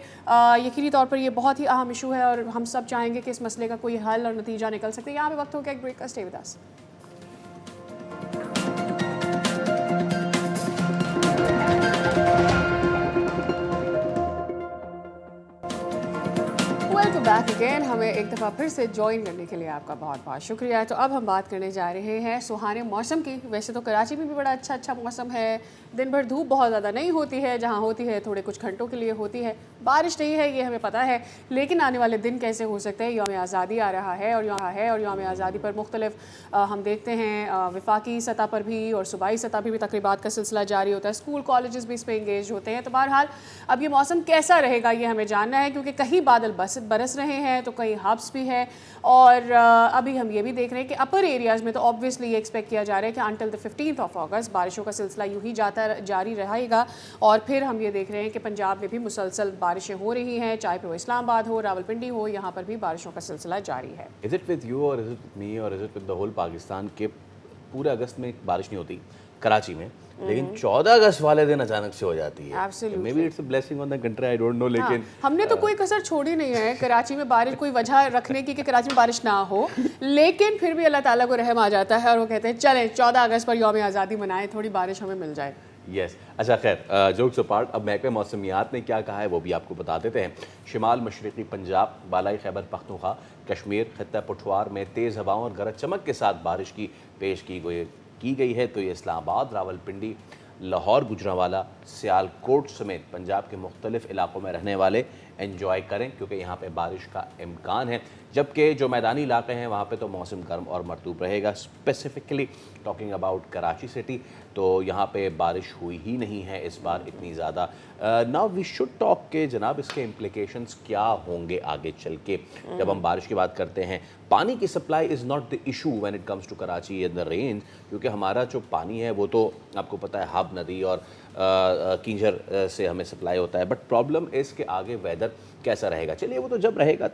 یقینی طور پر یہ بہت ہی اہم ایشو ہے اور ہم سب چاہیں گے کہ اس مسئلے کا کوئی حل اور نتیجہ نکل سکتے. یہاں پہ وقت ہو گیا ایک بریک کا. Stay with us. Welcome back again. ہمیں ایک دفعہ پھر سے جوائن کرنے کے لیے آپ کا بہت بہت شکریہ. تو اب ہم بات کرنے جا رہے ہیں سہانے موسم کی. ویسے تو کراچی میں بھی بڑا اچھا موسم ہے، دن بھر دھوپ بہت زیادہ نہیں ہوتی ہے، جہاں ہوتی ہے تھوڑے کچھ گھنٹوں کے لیے ہوتی ہے، بارش نہیں ہے یہ ہمیں پتہ ہے. لیکن آنے والے دن کیسے ہو سکتے ہیں؟ یوم آزادی آ رہا ہے اور یوم آزادی پر مختلف ہم دیکھتے ہیں وفاقی سطح پر بھی اور صوبائی سطح پہ بھی تقریبات کا سلسلہ جاری ہوتا ہے. اسکول کالجز بھی اس پہ انگیج ہوتے ہیں. تو بہرحال اب یہ موسم کیسا رہے گا یہ ہمیں جاننا ہے، کیونکہ کہیں بادل برس رہے ہیں تو کہیں ہبس بھی ہے. اور ابھی ہم یہ بھی دیکھ رہے ہیں کہ اپر ایریاز میں تو آبویسلی یہ ایکسپیکٹ کیا جا رہا ہے کہ until the 15th of August بارشوں کا سلسلہ یوں ہی جاری رہے گا. اور پھر ہم یہ دیکھ رہے ہیں کہ پنجاب میں بھی مسلسل بارشیں ہو رہی ہیں، چاہے پھر وہ اسلام آباد ہو، راولپنڈی ہو، یہاں پر بھی بارشوں کا سلسلہ جاری ہے. Is it with you or is it with me or is it with the whole Pakistan کہ پورے اگست میں بارش نہیں ہوتی کراچی میں، لیکن 14 اگست والے دن اچانک سے ہو جاتی ہے. Maybe it's a blessing on the country, I don't know. لیکن ہم نے تو کوئی کسر چھوڑی نہیں ہے کراچی میں بارش، کوئی وجہ رکھنے کی کہ کراچی میں بارش نہ ہو، لیکن پھر بھی اللہ تعالیٰ کو رحم آ جاتا ہے اور وہ کہتے ہیں چلیں 14 اگست پر یوم آزادی منائیں، تھوڑی بارش ہمیں مل جائے. یس. اچھا خیر، جوکس اپارٹ، اب محکمہ موسمیات نے کیا کہا ہے وہ بھی آپ کو بتا دیتے ہیں. شمال مشرقی پنجاب، بالائی خیبر پختونخوا، کشمیر، خطہ پٹھوار میں تیز ہواؤں اور گرج چمک کے ساتھ بارش کی پیش کی گئی ہے. تو یہ اسلام آباد، راولپنڈی، لاہور، گجرانوالہ، سیالکوٹ سمیت پنجاب کے مختلف علاقوں میں رہنے والے انجوائے کریں کیونکہ یہاں پہ بارش کا امکان ہے. جبکہ جو میدانی علاقے ہیں وہاں پہ تو موسم گرم اور مرطوب رہے گا. Specifically talking about Karachi city, تو یہاں پہ بارش ہوئی ہی نہیں ہے اس بار اتنی زیادہ. ناؤ وی شوڈ ٹاک کہ جناب اس کے امپلیکیشنس کیا ہوں گے آگے چل کے جب ہم بارش کی بات کرتے ہیں. پانی کی supply is not the issue when it comes to Karachi in the range, کیونکہ ہمارا جو پانی ہے وہ تو آپ کو پتہ ہے ہب ندی اور کینجھر سے ہمیں سپلائی ہوتا ہے. بٹ پرابلم اس کے آگے ویدر کیسا رہے گا. چلیے وہ تو جب رہے گا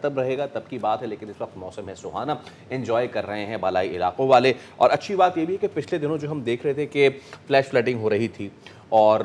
تب کی بات ہے, لیکن اس وقت موسم ہے سہانا, انجوائے کر رہے ہیں بالائی علاقوں والے. اور اچھی بات یہ بھی ہے کہ پچھلے دنوں جو ہم دیکھ رہے تھے کہ فلیش فلڈنگ ہو رہی تھی, اور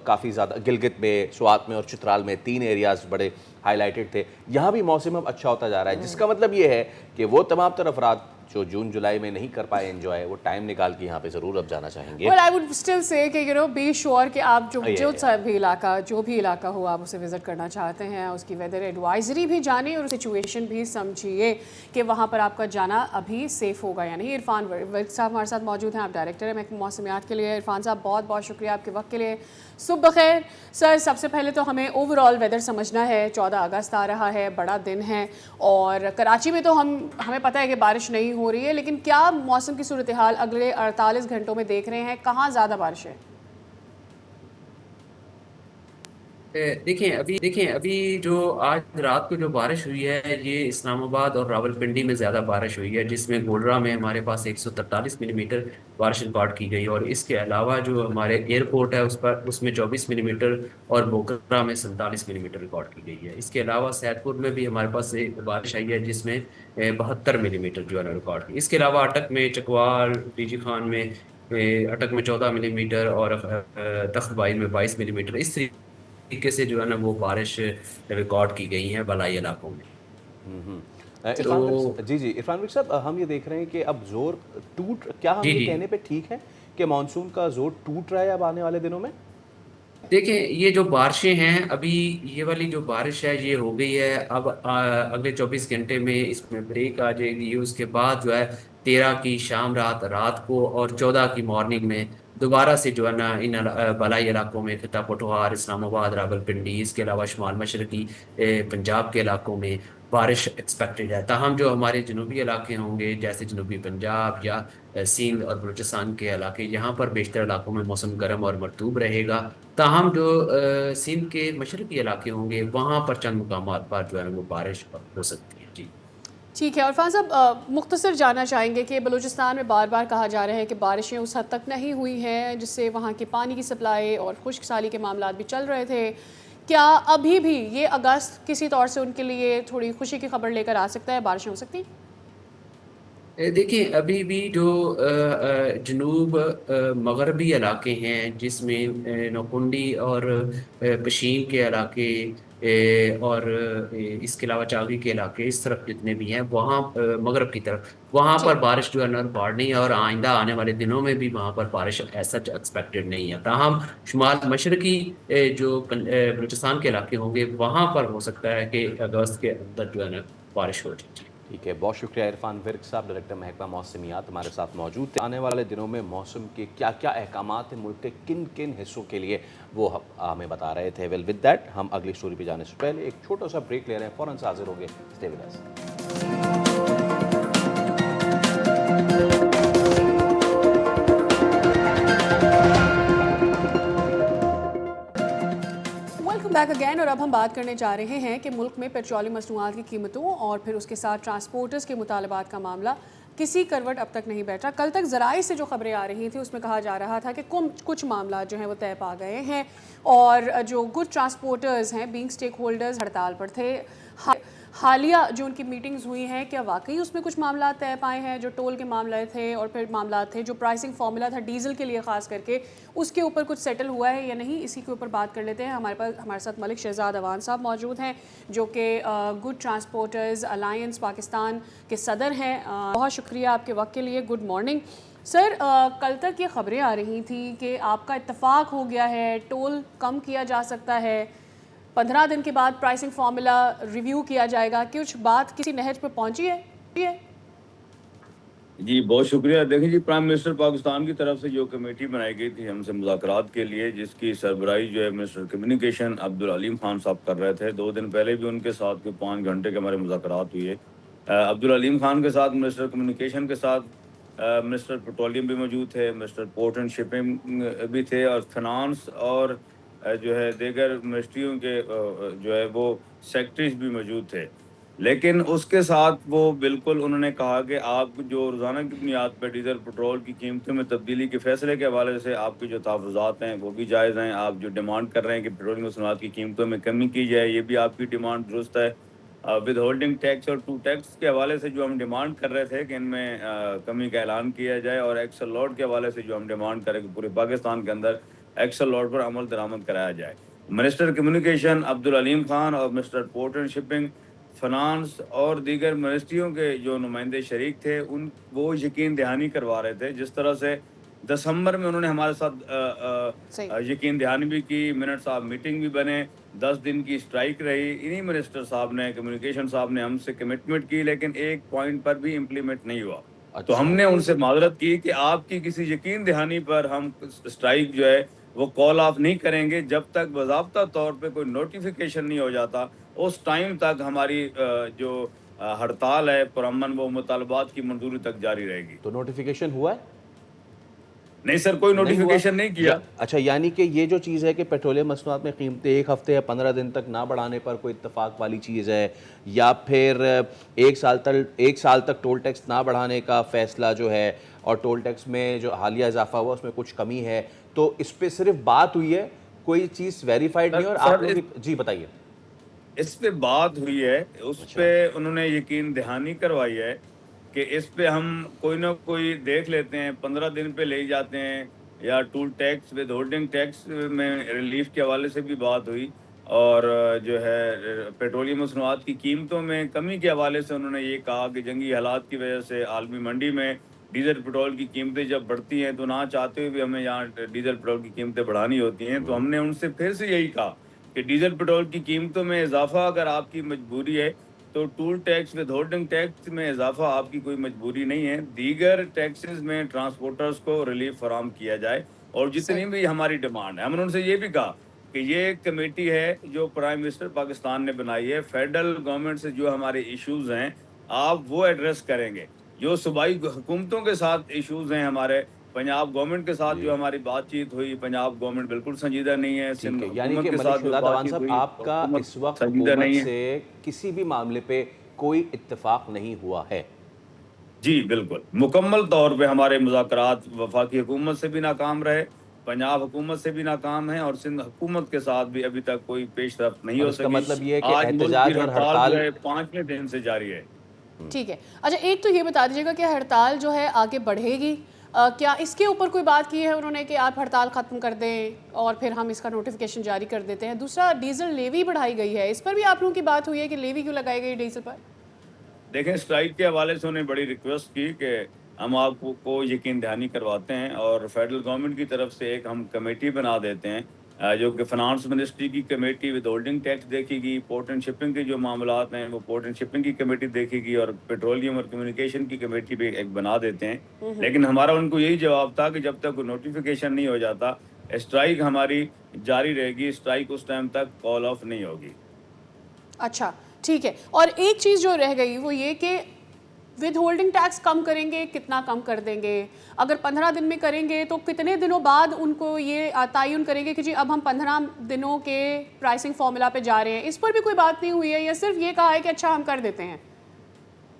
کافی زیادہ گلگت میں, سوات میں اور چترال میں 3 ایریاز بڑے ہائی لائٹڈ تھے, یہاں بھی موسم اب اچھا ہوتا جا رہا ہے, جس کا مطلب یہ ہے کہ وہ تمام تر افراد جو جون جولائی میں نہیں کر پائے انجوائے, وہ ٹائم نکال کے یہاں پہ ضرور اب جانا چاہیں گے. Well, I would still say کہ be sure کہ آپ جو بھی علاقہ ہو آپ اسے وزٹ کرنا چاہتے ہیں, اس کی ویدر ایڈوائزری بھی جانیں اور سچویشن بھی سمجھیے کہ وہاں پر آپ کا جانا ابھی سیف ہوگا یا نہیں. عرفان ورک صاحب ہمارے ساتھ موجود ہیں, آپ ڈائریکٹر ہیں محکمہ موسمیات کے لیے. عرفان صاحب بہت بہت شکریہ آپ کے وقت کے لیے. صبح بخیر سر. سب سے پہلے تو ہمیں اوور آل ویدر سمجھنا ہے. 14 اگست آ رہا ہے, بڑا دن ہے, اور کراچی میں تو ہمیں پتہ ہے کہ بارش نہیں ہو رہی ہے, لیکن کیا موسم کی صورتحال اگلے 48 گھنٹوں میں دیکھ رہے ہیں؟ کہاں زیادہ بارش ہے؟ دیکھیں ابھی جو آج رات کو جو بارش ہوئی ہے یہ اسلام آباد اور راولپنڈی میں زیادہ بارش ہوئی ہے, جس میں گولرا میں ہمارے پاس 143 ملی میٹر بارش ریکارڈ کی گئی, اور اس کے علاوہ جو ہمارے ایئرپورٹ ہے اس میں 24 ملی میٹر اور بوکرا میں 47 ملی میٹر ریکارڈ کی گئی ہے. اس کے علاوہ سیدپور میں بھی ہمارے پاس ایک بارش آئی ہے جس میں 72 ملی میٹر جو ہے نا ریکارڈ کی. اس کے علاوہ اٹک میں, چکوال, ڈی جی خان میں, اٹک میں 14 ملی میٹر اور تخت بائی میں 22 ملی میٹر اس طریقے سے جو ہے نا وہ بارش ریکارڈ کی گئی ہیں بالائی علاقوں میں. جی عرفان ورک صاحب, ہم یہ دیکھ رہے ہیں کہ اب زور کیا ہم یہ کہنے پہ ٹھیک ہے کہ مانسون کا زور ٹوٹ رہا ہے اب آنے والے دنوں میں؟ دیکھیں یہ جو بارشیں ہیں, ابھی یہ والی جو بارش ہے یہ ہو گئی ہے, اب اگلے 24 گھنٹے میں اس میں بریک آ جائے گی. اس کے بعد جو ہے 13 کی شام رات کو اور 14 کی مارننگ میں دوبارہ سے جو ہے نا ان بالائی علاقوں میں خطہ پٹوہار, اسلام آباد, راولپنڈی, اس کے علاوہ شمال مشرقی پنجاب کے علاقوں میں بارش ایکسپیکٹڈ ہے. تاہم جو ہمارے جنوبی علاقے ہوں گے جیسے جنوبی پنجاب یا سندھ اور بلوچستان کے علاقے, یہاں پر بیشتر علاقوں میں موسم گرم اور مرطوب رہے گا. تاہم جو سندھ کے مشرقی علاقے ہوں گے وہاں پر چند مقامات پر جو ہے وہ بارش ہو سکتی ہے. جی ٹھیک ہے. عرفان صاحب مختصر جاننا چاہیں گے کہ بلوچستان میں بار بار کہا جا رہا ہے کہ بارشیں اس حد تک نہیں ہوئی ہیں جس سے وہاں کے پانی کی سپلائی اور خشک سالی کے معاملات بھی چل رہے تھے. کیا ابھی بھی یہ اگست کسی طور سے ان کے لیے تھوڑی خوشی کی خبر لے کر آ سکتا ہے, بارشیں ہو سکتی؟ دیکھیں ابھی بھی جو جنوب مغربی علاقے ہیں جس میں نوکنڈی اور پشین کے علاقے اور اس کے علاوہ چاغی کے علاقے, اس طرف جتنے بھی ہیں وہاں مغرب کی طرف, وہاں پر بارش جو ہے نا ریکارڈ نہیں ہے, اور آئندہ آنے والے دنوں میں بھی وہاں پر بارش ایسا ایکسپیکٹڈ نہیں ہے. تاہم شمال مشرقی جو بلوچستان کے علاقے ہوں گے وہاں پر ہو سکتا ہے کہ اگست کے اندر جو ہے نا بارش ہو جائے. ٹھیک ہے, بہت شکریہ عرفان ورک صاحب, ڈائریکٹر محکمہ موسمیات ہمارے ساتھ موجود تھے. آنے والے دنوں میں موسم کے کیا کیا احکامات ہیں ملک کے کن کن حصوں کے لیے وہ ہمیں بتا رہے تھے. ویل ود دیٹ ہم اگلی سٹوری پہ جانے سے پہلے ایک چھوٹا سا بریک لے رہے ہیں, فوراً سے حاضر ہو گے. Stay with us. Back again. اور اب ہم بات کرنے جا رہے ہیں کہ ملک میں پیٹرولیم مصنوعات کی قیمتوں اور پھر اس کے ساتھ ٹرانسپورٹرز کے مطالبات کا معاملہ کسی کروٹ اب تک نہیں بیٹھا. کل تک ذرائع سے جو خبریں آ رہی تھیں اس میں کہا جا رہا تھا کہ کچھ معاملات جو ہیں وہ طے پا گئے ہیں, اور جو گڈ ٹرانسپورٹرز ہیں بینگ اسٹیک ہولڈرز ہڑتال پر تھے. حالیہ جو ان کی میٹنگز ہوئی ہیں کیا واقعی اس میں کچھ معاملات طے پائے ہیں؟ جو ٹول کے معاملے تھے اور پھر معاملات تھے جو پرائسنگ فارمولا تھا ڈیزل کے لیے خاص کر کے, اس کے اوپر کچھ سیٹل ہوا ہے یا نہیں؟ اسی کے اوپر بات کر لیتے ہیں. ہمارے ساتھ ملک شہزاد اوان صاحب موجود ہیں جو کہ گڈ ٹرانسپورٹرز الائنس پاکستان کے صدر ہیں. بہت شکریہ آپ کے وقت کے لیے. Good morning sir. کل تک یہ خبریں آ رہی تھیں کہ آپ کا اتفاق ہو گیا ہے, ٹول کم کیا جا سکتا ہے, 15 دن کے بعد پرائسنگ فارمولا ریویو کیا جائے گا. کچھ بات کسی نہج پہ پہنچی ہے؟ جی بہت شکریہ. دیکھیں جی, پرائم منسٹر پاکستان کی طرف سے جو کمیٹی بنائی گئی تھی ہم سے مذاکرات کے لیے, جس کی سربراہی جو ہے منسٹر کمیونیکیشن عبدالعلیم خان صاحب کر رہے تھے. 2 دن پہلے بھی ان کے ساتھ کوئی 5 گھنٹے کے ہمارے مذاکرات ہوئے. عبدالعلیم خان کے ساتھ منسٹر کمیونیکیشن کے ساتھ منسٹر پیٹرولیم بھی موجود تھے, منسٹر پورٹ اینڈ شپنگ بھی تھے, اور فنانس اور جو ہے دیگر منسٹریوں کے جو ہے وہ سیکرٹریز بھی موجود تھے. لیکن اس کے ساتھ وہ بالکل انہوں نے کہا کہ آپ جو روزانہ کی بنیاد پہ ڈیزل پٹرول کی قیمتوں میں تبدیلی کے فیصلے کے حوالے سے آپ کے جو تحفظات ہیں وہ بھی جائز ہیں. آپ جو ڈیمانڈ کر رہے ہیں کہ پیٹرولیم مصنوعات کی قیمتوں میں کمی کی جائے, یہ بھی آپ کی ڈیمانڈ درست ہے. ود ہولڈنگ ٹیکس اور ٹو ٹیکس کے حوالے سے جو ہم ڈیمانڈ کر رہے تھے کہ ان میں کمی کا اعلان کیا جائے, اور ایکسل لوڈ کے حوالے سے جو ہم ڈیمانڈ کریں کہ پورے پاکستان کے اندر ایکسل لوڈ پر عمل درآمد کرایا جائے. منسٹر کمیونیکیشن عبدالعلیم خان اور mister port and shipping, finance اور دیگر منسٹریوں کے جو نمائندے شریک تھے وہ یقین دہانی کروا رہے تھے. جس طرح سے دسمبر میں انہوں نے ہمارے ساتھ یقین دہانی بھی کی, منٹس آف میٹنگ بھی بنے, 10 دن کی اسٹرائک رہی. انہی منسٹر صاحب نے, کمیونیکیشن صاحب نے ہم سے کمٹمنٹ کی, لیکن ایک پوائنٹ پر بھی امپلیمنٹ نہیں ہوا. تو ہم نے ان سے معذرت کی کہ آپ کی کسی یقین دہانی پر ہم اسٹرائک جو ہے وہ کال آف نہیں کریں گے جب تک باضابطہ طور پہ کوئی نوٹیفیکیشن نہیں ہو جاتا. اس ٹائم تک ہماری جو ہڑتال ہے پرامن وہ مطالبات کی منظوری تک جاری رہے گی. تو نوٹیفیکیشن ہوا ہے؟ نہیں سر, کوئی نوٹیفیکیشن نہیں کیا. اچھا, یعنی کہ یہ جو چیز ہے کہ پیٹرولیم مصنوعات میں قیمتیں 1 ہفتے یا 15 دن تک نہ بڑھانے پر کوئی اتفاق والی چیز ہے, یا پھر 1 سال تک ٹول ٹیکس نہ بڑھانے کا فیصلہ جو ہے, اور ٹول ٹیکس میں جو حالیہ اضافہ ہوا اس میں کچھ کمی ہے, تو اس پہ صرف بات ہوئی ہے, کوئی چیز ویریفائڈ نہیں. اور آپ لوگ جی بتائیے. اس پہ بات ہوئی ہے, اس پہ انہوں نے یقین دہانی کروائی ہے کہ اس پہ ہم کوئی نہ کوئی دیکھ لیتے ہیں, 15 دن پہ لے جاتے ہیں, یا toll tax withholding tax میں ریلیف کے حوالے سے بھی بات ہوئی, اور جو ہے پیٹرولیم مصنوعات کی قیمتوں میں کمی کے حوالے سے انہوں نے یہ کہا کہ جنگی حالات کی وجہ سے عالمی منڈی میں ڈیزل پٹرول کی قیمتیں جب بڑھتی ہیں تو نہ چاہتے ہوئے بھی ہمیں یہاں ڈیزل پٹرول کی قیمتیں بڑھانی ہوتی ہیں. تو ہم نے ان سے پھر سے یہی کہا کہ ڈیزل پٹرول کی قیمتوں میں اضافہ اگر آپ کی مجبوری ہے تو toll tax withholding tax میں اضافہ آپ کی کوئی مجبوری نہیں ہے. دیگر ٹیکسز میں ٹرانسپورٹرز کو ریلیف فراہم کیا جائے. اور جتنی بھی ہماری ڈیمانڈ ہے, ہم نے ان سے یہ بھی کہا کہ یہ ایک کمیٹی ہے جو پرائم منسٹر پاکستان نے بنائی ہے, فیڈرل گورنمنٹ سے جو ہمارے ایشوز ہیں آپ وہ ایڈریس کریں گے. جو صوبائی حکومتوں کے ساتھ ایشوز ہیں, ہمارے پنجاب گورنمنٹ کے ساتھ جو ہماری بات چیت ہوئی, پنجاب گورنمنٹ بالکل سنجیدہ نہیں ہے. سندھ یعنی حکومت کہ کے ملک ساتھ جو شہزاد بات اوان چیت صاحب, ہوئی آپ کا اس وقت سنجیدہ حکومت نہیں ہے. سے کسی بھی معاملے پہ کوئی اتفاق نہیں ہوا ہے؟ جی بالکل, مکمل طور پہ ہمارے مذاکرات وفاقی حکومت سے بھی ناکام رہے, پنجاب حکومت سے بھی ناکام ہیں, اور سندھ حکومت کے ساتھ بھی ابھی تک کوئی پیش رفت نہیں اور ہو اس کا سکی. مطلب یہ ہے کہ آج ملک کی احتجاج اور ہڑتال ہڑتال جو ہے 5ویں دن سے جاری ہے. ٹھیک ہے. اچھا, ایک تو یہ بتا دیجیے گا کہ ہڑتال جو ہے آگے بڑھے گی, کیا اس کے اوپر کوئی بات کی ہے انہوں نے کہ آپ ہڑتال ختم کر دیں اور پھر ہم اس کا نوٹیفیکیشن جاری کر دیتے ہیں؟ دوسرا, ڈیزل لیوی بڑھائی گئی ہے, اس پر بھی آپ لوگوں کی بات ہوئی ہے کہ لیوی کیوں لگائی گئی ڈیزل پر؟ دیکھیں, اسٹرائک کے حوالے سے انہیں بڑی ریکویسٹ کی کہ ہم آپ کو یقین دہانی کرواتے ہیں, اور فیڈرل گورنمنٹ کی طرف سے ایک ہم کمیٹی بنا دیتے ہیں جو کہ فنانس منسٹری کی کمیٹی ود ہولڈنگ ٹیکس دیکھے گی, پورٹ اینڈ شپنگ کے جو معاملات ہیں وہ پورٹ اینڈ شپنگ کی کمیٹی دیکھے گی, اور پیٹرولیم اور کمیونیکیشن کی کمیٹی بھی ایک بنا دیتے ہیں. لیکن ہمارا ان کو یہی جواب تھا کہ جب تک کوئی نوٹیفیکیشن نہیں ہو جاتا اسٹرائک ہماری جاری رہے گی, اسٹرائک اس ٹائم تک کال آف نہیں ہوگی. اچھا ٹھیک ہے. اور ایک چیز جو رہ گئی وہ یہ کہ ود ہولڈنگ ٹیکس کم کریں گے, کتنا کم کر دیں گے؟ اگر 15 دن میں کریں گے تو کتنے دنوں بعد ان کو یہ تعین کریں گے کہ جی اب ہم 15 دنوں کے پرائسنگ فارمولا پہ جا رہے ہیں؟ اس پر بھی کوئی بات نہیں ہوئی ہے, یا صرف یہ کہا ہے کہ اچھا ہم کر دیتے ہیں؟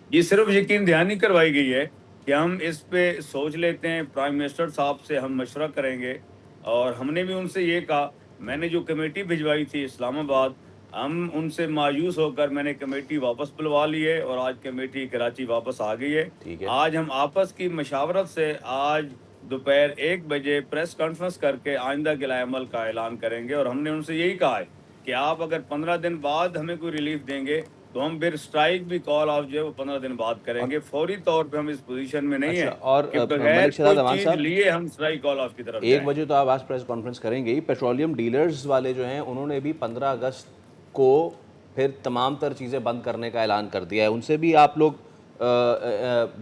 یہ صرف یقین دہانی کروائی گئی ہے کہ ہم اس پہ سوچ لیتے ہیں, پرائم منسٹر صاحب سے ہم مشورہ کریں گے. اور ہم نے بھی ان سے یہ کہا, میں نے جو کمیٹی بھجوائی تھی اسلام آباد, ہم ان سے مایوس ہو کر میں نے کمیٹی واپس بلوا لی ہے, اور آج کمیٹی کراچی واپس آ گئی ہے. آج ہم آپس کی مشاورت سے آج دوپہر 1 بجے پریس کانفرنس کر کے آئندہ کے عمل کا اعلان کریں گے. اور ہم نے ان سے یہی کہا ہے کہ آپ اگر 15 دن بعد ہمیں کوئی ریلیف دیں گے تو ہم پھر اسٹرائک بھی کال آف جو ہے وہ 15 دن بعد کریں گے. فوری طور پہ ہم اس پوزیشن میں نہیں ہیں اور کہ بغیر ملک شہزاد کوئی اوان چیز صاحب, لیے ہم اسٹرائک کال آف کی طرف 1 جائیں. بجے تو آپ آج پریس کانفرنس کریں گے ہی. پیٹرولیم ڈیلرز والے جو ہیں انہوں نے بھی 15 اگست کو پھر تمام تر چیزیں بند کرنے کا اعلان کر دیا ہے. ان سے بھی آپ لوگ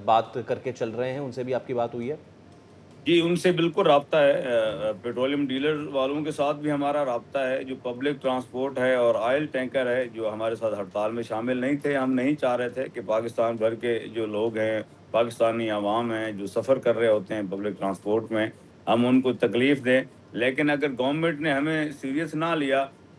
بات کر کے چل رہے ہیں؟ ان سے بھی آپ کی بات ہوئی ہے؟ جی, ان سے بالکل رابطہ ہے. پیٹرولیم ڈیلر والوں کے ساتھ بھی ہمارا رابطہ ہے. جو پبلک ٹرانسپورٹ ہے اور آئل ٹینکر ہے جو ہمارے ساتھ ہڑتال میں شامل نہیں تھے, ہم نہیں چاہ رہے تھے کہ پاکستان بھر کے جو لوگ ہیں, پاکستانی عوام ہیں جو سفر کر رہے ہوتے ہیں پبلک ٹرانسپورٹ میں, ہم ان کو تکلیف دیں. لیکن اگر گورنمنٹ نے ہمیں سیریس نہ لیا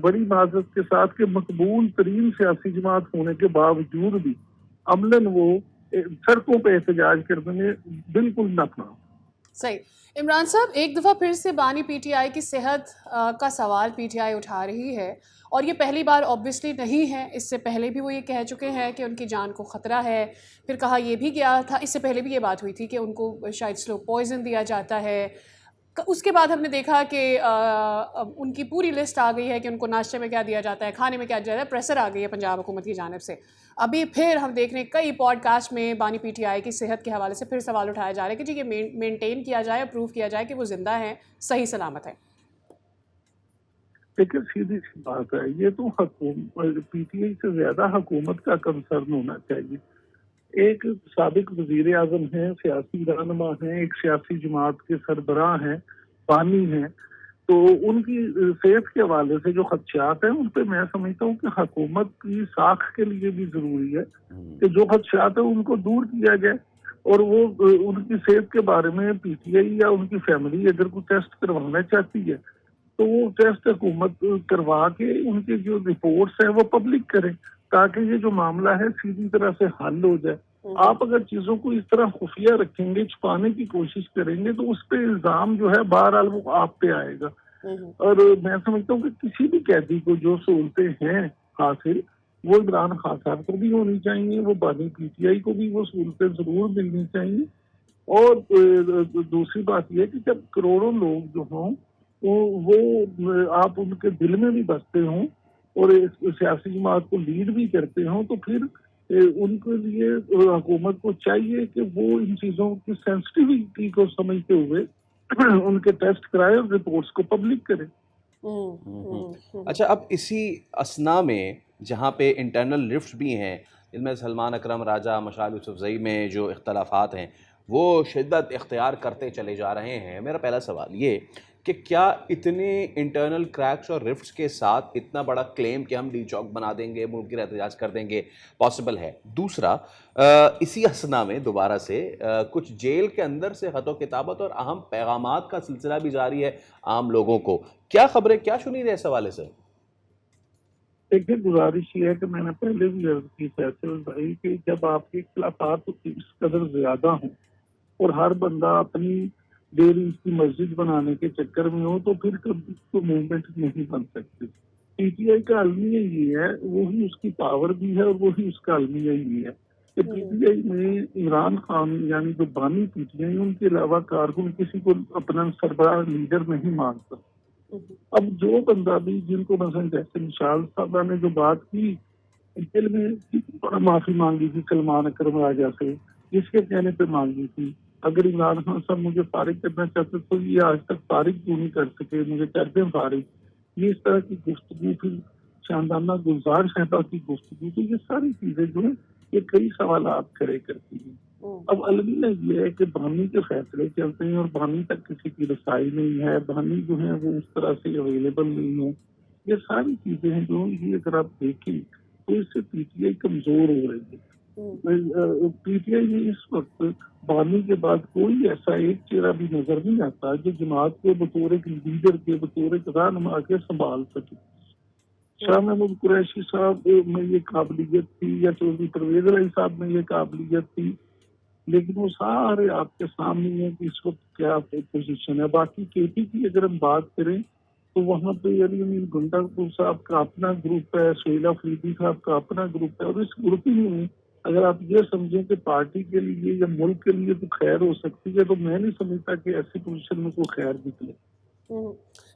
بڑی معذرت کے ساتھ کہ مقبول ترین سیاسی جماعت ہونے کے باوجود بھی عملاً وہ سڑکوں پہ احتجاج کرنے میں بالکل ناکام. صحیح. عمران صاحب، ایک دفعہ پھر سے بانی پی ٹی آئی کی صحت کا سوال پی ٹی آئی اٹھا رہی ہے، اور یہ پہلی بار آبویسلی نہیں ہے. اس سے پہلے بھی وہ یہ کہہ چکے ہیں کہ ان کی جان کو خطرہ ہے. پھر کہا یہ بھی گیا تھا، اس سے پہلے بھی یہ بات ہوئی تھی کہ ان کو شاید سلو پوائزن دیا جاتا ہے. اس کے بعد ہم نے دیکھا کہ ان کی پوری لسٹ آ گئی ہے کہ ان کو ناشتے میں کیا دیا جاتا ہے، کھانے میں کیا دیا جاتا ہے. پریسر آ گئی ہے پنجاب حکومت کی جانب سے. ابھی پھر ہم دیکھ رہے ہیں کئی پوڈ کاسٹ میں بانی پی ٹی آئی کی صحت کے حوالے سے پھر سوال اٹھایا جا رہا ہے کہ جی یہ مینٹین کیا جائے، پروف کیا جائے کہ وہ زندہ ہیں، صحیح سلامت ہیں. لیکن سیدھی سی بات ہے، یہ تو حکومت پی ٹی آئی سے زیادہ حکومت کا کنسرن ہونا چاہیے. ایک سابق وزیر اعظم ہیں، سیاسی رہنما ہیں، ایک سیاسی جماعت کے سربراہ ہیں، بانی ہیں، تو ان کی صحت کے حوالے سے جو خدشات ہیں ان پہ میں سمجھتا ہوں کہ حکومت کی ساکھ کے لیے بھی ضروری ہے کہ جو خدشات ہیں ان کو دور کیا جائے. اور وہ ان کی صحت کے بارے میں پی ٹی آئی یا ان کی فیملی اگر کوئی ٹیسٹ کروانا چاہتی ہے تو وہ ٹیسٹ حکومت کروا کے ان کی جو رپورٹس ہیں وہ پبلک کرے تاکہ یہ جو معاملہ ہے سیدھی طرح سے حل ہو جائے. آپ اگر چیزوں کو اس طرح خفیہ رکھیں گے، چھپانے کی کوشش کریں گے تو اس پہ الزام جو ہے بہرحال وہ آپ پہ آئے گا. اور میں سمجھتا ہوں کہ کسی بھی قیدی کو جو سہولتیں ہیں حاصل وہ عمران خان صاحب کو بھی ہونی چاہیے، وہ بانی پی ٹی آئی کو بھی وہ سہولتیں ضرور ملنی چاہیے. اور دوسری بات یہ ہے کہ جب کروڑوں لوگ جو ہوں وہ آپ ان کے دل میں بھی بستے ہوں اور سیاسی جماعت کو لیڈ بھی کرتے ہوں تو پھر ان کے لیے حکومت کو چاہیے کہ وہ ان چیزوں کی سینسٹیوٹی کو سمجھتے ہوئے ان کے ٹیسٹ کرائے اور رپورٹس کو پبلک کرے. اچھا، اب اسی اسنا میں جہاں پہ انٹرنل رفٹ بھی ہیں، جن میں سلمان اکرم راجہ، مشعل یوسفزئی میں جو اختلافات ہیں وہ شدت اختیار کرتے چلے جا رہے ہیں، میرا پہلا سوال یہ کہ کیا اتنے انٹرنل کریکس اور رفٹس کے ساتھ اتنا بڑا کلیم کہ ہم ڈی چوک بنا دیں گے، ملک کی احتجاج کر دیں گے، پاسبل ہے؟ دوسرا، اسی اسنا میں دوبارہ سے کچھ جیل کے اندر سے خط و کتابت اور اہم پیغامات کا سلسلہ بھی جاری ہے عام لوگوں کو. کیا خبریں، کیا سنی رہے اس حوالے سے؟ دیکھیے، گزارش یہ ہے کہ میں نے پہلے بھی عرض کی فیصل بھائی کہ جب آپ کے اختلافات اس قدر زیادہ ہوں اور ہر بندہ اپنی ڈیری کی مسجد بنانے کے چکر میں ہو تو پھر کبھی کوئی موومنٹ نہیں بن سکتی. پی ٹی آئی کا المیہ یہ ہے، وہی اس کی پاور بھی ہے اور وہی اس کا المیہ یہ ہے کہ پی ٹی آئی میں عمران خان یعنی جو بانی پی ٹی آئی ان کے علاوہ کارکن کسی کو اپنا سربراہ لیڈر نہیں مانتا. اب جو بندہ بھی جن کو مثلا جیسے مشال صاحبہ نے جو بات کی دل میں معافی مانگی تھی سلمان اکرم راجہ سے، جس کے کہنے پہ مانگی تھی، اگر عمران خان صاحب مجھے فارغ کرنا چاہتے تو یہ آج تک فارغ کیوں نہیں کر سکے، مجھے کر دیں فارغ. یہ اس طرح کی گفتگو، پھر شاندانہ گلزار صاحبہ کی گفتگو، تو یہ ساری چیزیں جو ہیں یہ کئی سوالات کھڑے کرتی ہیں. اب المیہ یہ ہے کہ بانی کے فیصلے چلتے ہیں اور بانی تک کسی کی رسائی نہیں ہے، بانی جو ہے وہ اس طرح سے اویلیبل نہیں ہے. یہ ساری چیزیں ہیں جو یہ اگر آپ دیکھیں تو اس سے پی ٹی آئی کمزور ہو رہی ہے. پی ٹی آئی میں اس وقت بانی کے بعد کوئی ایسا ایک چہرہ بھی نظر نہیں آتا جو جماعت کو بطور ایک لیڈر کے، بطور ایک رہنما کے سنبھال سکے. شاہ محمود قریشی صاحب میں یہ قابلیت تھی یا چودھری پرویز علی صاحب میں یہ قابلیت تھی، لیکن وہ سارے آپ کے سامنے ہیں کہ اس وقت کیا پوزیشن ہے. باقی کے پی کی اگر ہم بات کریں تو وہاں پہ علی امین گنڈا پور صاحب کا اپنا گروپ ہے، سہیل افریدی صاحب کا اپنا گروپ ہے، اور اس گروپنگ میں اگر آپ یہ سمجھیں کہ پارٹی کے لیے یا ملک کے لیے تو خیر ہو سکتی ہے تو میں نہیں سمجھتا کہ ایسی پوزیشن میں کوئی خیر نکلے.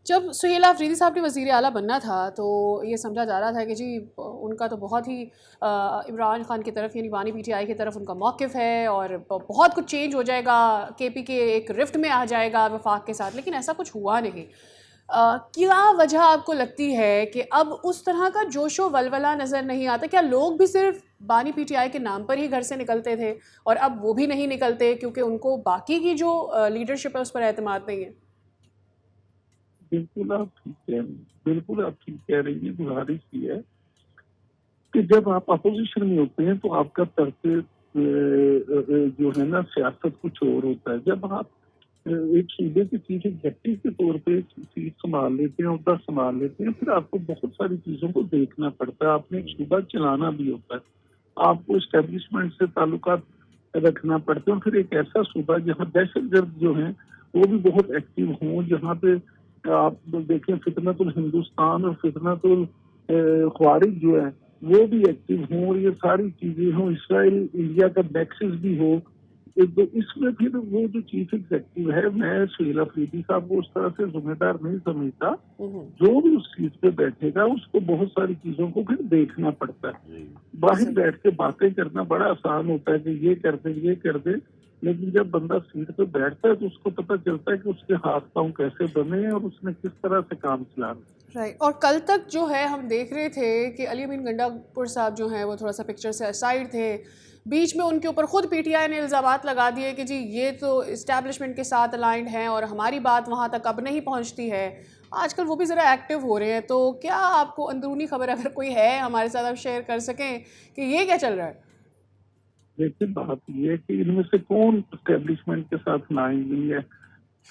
جب سہیل افریدی صاحب نے وزیر اعلیٰ بننا تھا تو یہ سمجھا جا رہا تھا کہ جی ان کا تو بہت ہی عمران خان کی طرف یعنی بانی پی ٹی آئی کی طرف ان کا موقف ہے اور بہت کچھ چینج ہو جائے گا، کے پی کے ایک رفٹ میں آ جائے گا وفاق کے ساتھ، لیکن ایسا کچھ ہوا نہیں. کیا وجہ آپ کو لگتی ہے کہ اب اس طرح کا جوش و ولولہ نظر نہیں آتا؟ کیا لوگ بھی صرف بانی پی ٹی آئی کے نام پر ہی گھر سے نکلتے تھے اور اب وہ بھی نہیں نکلتے کیونکہ ان کو باقی کی جو لیڈرشپ ہے اس پر اعتماد نہیں ہے؟ بالکل آپ ٹھیک کہہ رہی ہیں. گزارش یہ ہے کہ جب آپ اپوزیشن میں ہوتے ہیں تو آپ کا طرز جو ہے نا سیاست کچھ اور ہوتا ہے. جب آپ ایک صوبے کے چیف ایگزیکٹو کے طور پہ سیٹ سنبھال لیتے ہیں، عہدہ سنبھال لیتے ہیں، پھر آپ کو بہت ساری چیزوں کو دیکھنا پڑتا ہے، آپ نے ایک صوبہ چلانا بھی ہوتا ہے، آپ کو اسٹیبلشمنٹ سے تعلقات رکھنا پڑتے ہیں، اور پھر ایک ایسا صوبہ جہاں دہشت گرد جو ہیں وہ بھی بہت ایکٹیو ہوں، جہاں پہ آپ دیکھیں فتنۃ الہندوستان اور فتنۃ الخوارج جو ہے وہ بھی ایکٹیو ہوں، اور یہ ساری چیزیں ہوں، اسرائیل انڈیا کا نیکسس بھی ہو، تو اس میں پھر وہ جو چیف ایگزیکٹو ہے، میں سہیل افریدی صاحب کو اس طرح سے ذمہ دار نہیں سمجھتا، جو بھی اس چیز پہ بیٹھے گا اس کو بہت ساری چیزوں کو پھر دیکھنا پڑتا ہے۔ باہر بیٹھ کے باتیں کرنا بڑا آسان ہوتا ہے کہ یہ کر دیں یہ کر دیں، لیکن جب بندہ سیٹ پہ بیٹھتا ہے تو اس کو پتہ چلتا ہے کہ اس کے ہاتھ پاؤں کیسے بنے ہیں اور اس نے کس طرح سے کام چلانا۔ رائٹ، اور کل تک جو ہے ہم دیکھ رہے تھے کہ علی امین گنڈا پور صاحب جو ہیں وہ تھوڑا سا پکچر سے اسائڈ تھے، بیچ میں ان کے اوپر خود پی ٹی آئی نے الزامات لگا دیے کہ جی یہ تو اسٹیبلشمنٹ کے ساتھ الائنڈ ہیں اور ہماری بات وہاں تک اب نہیں پہنچتی ہے۔ آج کل وہ بھی ذرا ایکٹیو ہو رہے ہیں، تو کیا آپ کو اندرونی خبر اگر کوئی ہے ہمارے ساتھ آپ شیئر کر سکیں کہ یہ کیا چل رہا ہے؟ لیکن بات یہ ہے کہ ان میں سے کون اسٹیبلشمنٹ کے ساتھ الائنڈ نہیں ہے؟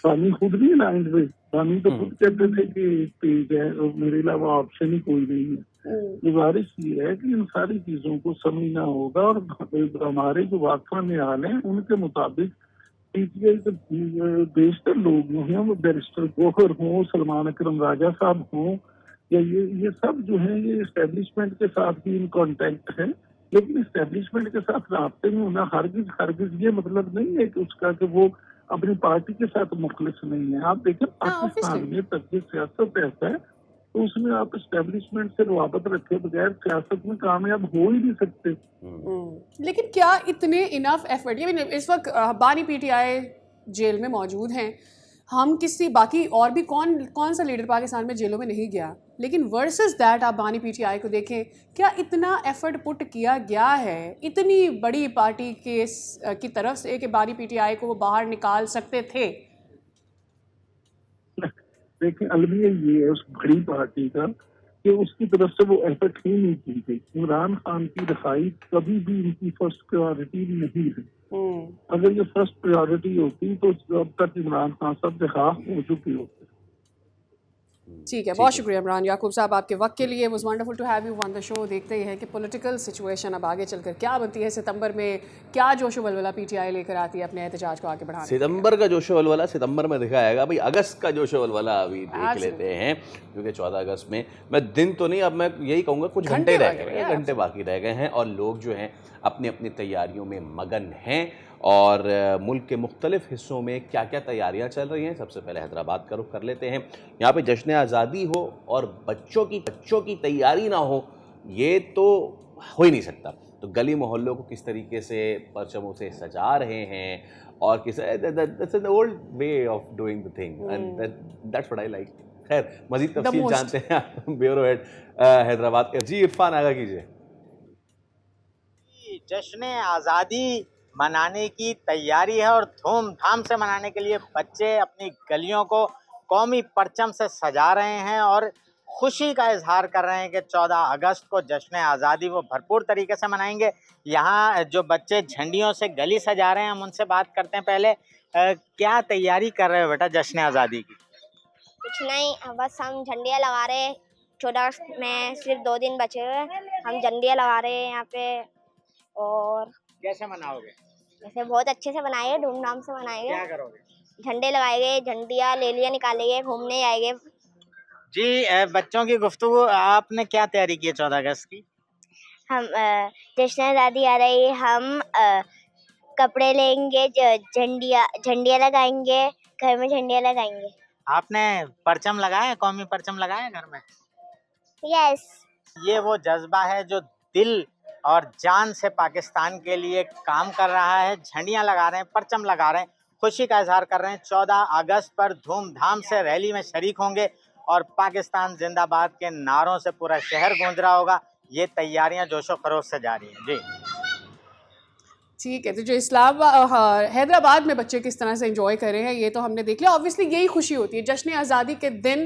سانی خود بھی الائنڈ ہوئے، سانی تو خود کہتے تھے کہ پیج ہے اور میرے علاوہ آپشن ہی کوئی نہیں ہے۔ گزارش یہ ہے کہ ان ساری چیزوں کو سمجھنا ہوگا، اور ہمارے جو واقفہ نہال ہیں ان کے مطابق پی ٹی آئی کے بیشتر لوگ جو ہیں وہ بیرسٹر گوہر ہوں، سلمان اکرم راجہ صاحب ہوں، یا یہ سب جو ہیں یہ اسٹیبلشمنٹ کے ساتھ بھی ان کانٹیکٹ ہے، لیکن اسٹیبلشمنٹ کے ساتھ رابطے میں ہونا ہرگز یہ مطلب نہیں ہے کہ اس کا کہ وہ اپنی پارٹی کے ساتھ مخلص نہیں ہے۔ آپ دیکھیں پاکستان میں ترجیح سیاست ایسا ہے تو اس میں آپ اسٹیبلشمنٹ سے روابط رکھے بغیر سیاست میں کامیاب ہو ہی نہیں سکتے۔ لیکن کیا اتنے انف ایفرٹ، اس وقت بانی پی ٹی آئی جیل میں موجود ہیں، ہم کسی باقی اور بھی کون سا لیڈر پاکستان میں جیلوں میں نہیں گیا، لیکن ورسز دیٹ آپ بانی پی ٹی آئی کو دیکھیں، کیا اتنا ایفرٹ پٹ کیا گیا ہے اتنی بڑی پارٹی کی طرف سے کہ بانی پی ٹی آئی کو وہ باہر نکال سکتے تھے؟ دیکھیں المیہ یہ ہے اس بڑی پارٹی کا کہ اس کی طرف سے وہ ایفرٹ ہی نہیں کی گئی۔ عمران خان کی رہائی کبھی بھی ان کی فرسٹ پریورٹی نہیں ہے۔ اگر یہ فرسٹ پریورٹی ہوتی تو اب تک عمران خان صاحب رہا ہو چکے ہوتے۔ ٹھیک ہے، بہت شکریہ عمران یعقوب صاحب آپ کے وقت کے لیے۔ Was wonderful to have you on the show. دیکھتے ہی ہیں کہ پولیٹیکل سچویشن اب آگے چل کر کیا بنتی ہے، ستمبر میں کیا جوش و ولولہ پی ٹی آئی لے کر آتی ہے اپنے احتجاج کو آگے بڑھانے۔ ستمبر کا جوش و ولولہ ستمبر میں دکھائے گا، بھائی اگست کا جوش و ولولہ ابھی دیکھ لیتے ہیں، کیونکہ 14 اگست میں دن تو نہیں، اب میں یہی کہوں گا کچھ گھنٹے رہ گئے ہیں، گھنٹے باقی رہ گئے ہیں، اور لوگ جو ہیں اپنی اپنی تیاریوں میں مگن ہیں، اور ملک کے مختلف حصوں میں کیا کیا تیاریاں چل رہی ہیں۔ سب سے پہلے حیدرآباد کا رخ کر لیتے ہیں۔ یہاں پہ جشن آزادی ہو اور بچوں کی تیاری نہ ہو، یہ تو ہو ہی نہیں سکتا۔ تو گلی محلوں کو کس طریقے سے پرچموں سے سجا رہے ہیں، اور that's an old way of doing the thing and that's what I like۔ خیر مزید تفصیل جانتے ہیں بیورو ہیڈ حیدرآباد کا۔ جی عرفان آگاہ کیجیے۔ جشن آزادی منانے کی تیاری ہے، اور دھوم دھام سے منانے کے لیے بچے اپنی گلیوں کو قومی پرچم سے سجا رہے ہیں اور خوشی کا اظہار کر رہے ہیں کہ 14 اگست کو جشن آزادی وہ بھرپور طریقے سے منائیں گے۔ یہاں جو بچے جھنڈیوں سے گلی سجا رہے ہیں ہم ان سے بات کرتے ہیں۔ پہلے کیا تیاری کر رہے ہو بیٹا جشن آزادی کی؟ کچھ نہیں، بس ہم جھنڈیاں لگا رہے ہیں۔ 14 اگست میں صرف 2 دن بچے ہوئے، ہم جھنڈیاں لگا رہے ہیں یہاں پہ۔ اور کیسے مناؤ گے؟ ایسے بہت اچھے سے منائیں گے، دھوم دھام سے منائیں گے۔ کیا کرو گے؟ جھنڈے لگائیں گے، جھنڈیاں لیلیاں نکالیں گے، گھومنے جائیں گے۔ جی بچوں کی گفتگو، آپ نے کیا تیاری کی ہے 14 اگست کی؟ ہم جشن آزادی آ رہی ہے، ہم کپڑے لیں گے، جھنڈیاں لگائیں گے، گھر میں جھنڈیاں لگائیں گے۔ آپ نے پرچم لگایا، قومی پرچم لگایا گھر میں؟ یس۔ یہ وہ جذبہ ہے جو دل اور جان سے پاکستان کے لیے کام کر رہا ہے۔ جھنڈیاں لگا رہے ہیں، پرچم لگا رہے ہیں، خوشی کا اظہار کر رہے ہیں۔ 14 اگست پر دھوم دھام سے ریلی میں شریک ہوں گے اور پاکستان زندہ باد کے نعروں سے پورا شہر گونج رہا ہوگا۔ یہ تیاریاں جوش و خروش سے جاری ہیں۔ جی ٹھیک ہے، تو جو حیدرآباد میں بچے کس طرح سے انجوائے کر رہے ہیں یہ تو ہم نے دیکھ لیا۔ آبویسلی یہی خوشی ہوتی ہے، جشن آزادی کے دن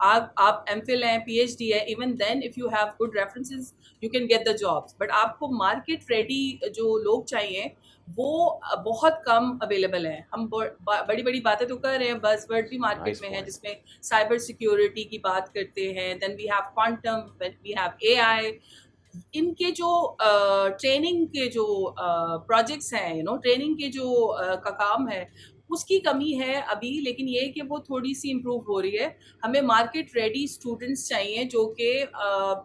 آپ ایم فل ہیں, پی ایچ ڈی ہے, even then if you have good references you can get the jobs. But آپ کو مارکیٹ ریڈی جو لوگ چاہیے وہ بہت کم اویلیبل ہیں. ہم بڑی بڑی باتیں تو کر رہے ہیں, بس ورڈ بھی مارکیٹ میں ہے, جس میں سائبر سیکیورٹی کی بات کرتے ہیں, then we have quantum, we have A I. ان کے جو ٹریننگ کے جو پروجیکٹس ہیں, ٹریننگ کے جو کا کام ہے, اس کی کمی ہے ابھی. لیکن یہ کہ وہ تھوڑی سی امپروو ہو رہی ہے. ہمیں مارکیٹ ریڈی اسٹوڈنٹس چاہیے جو کہ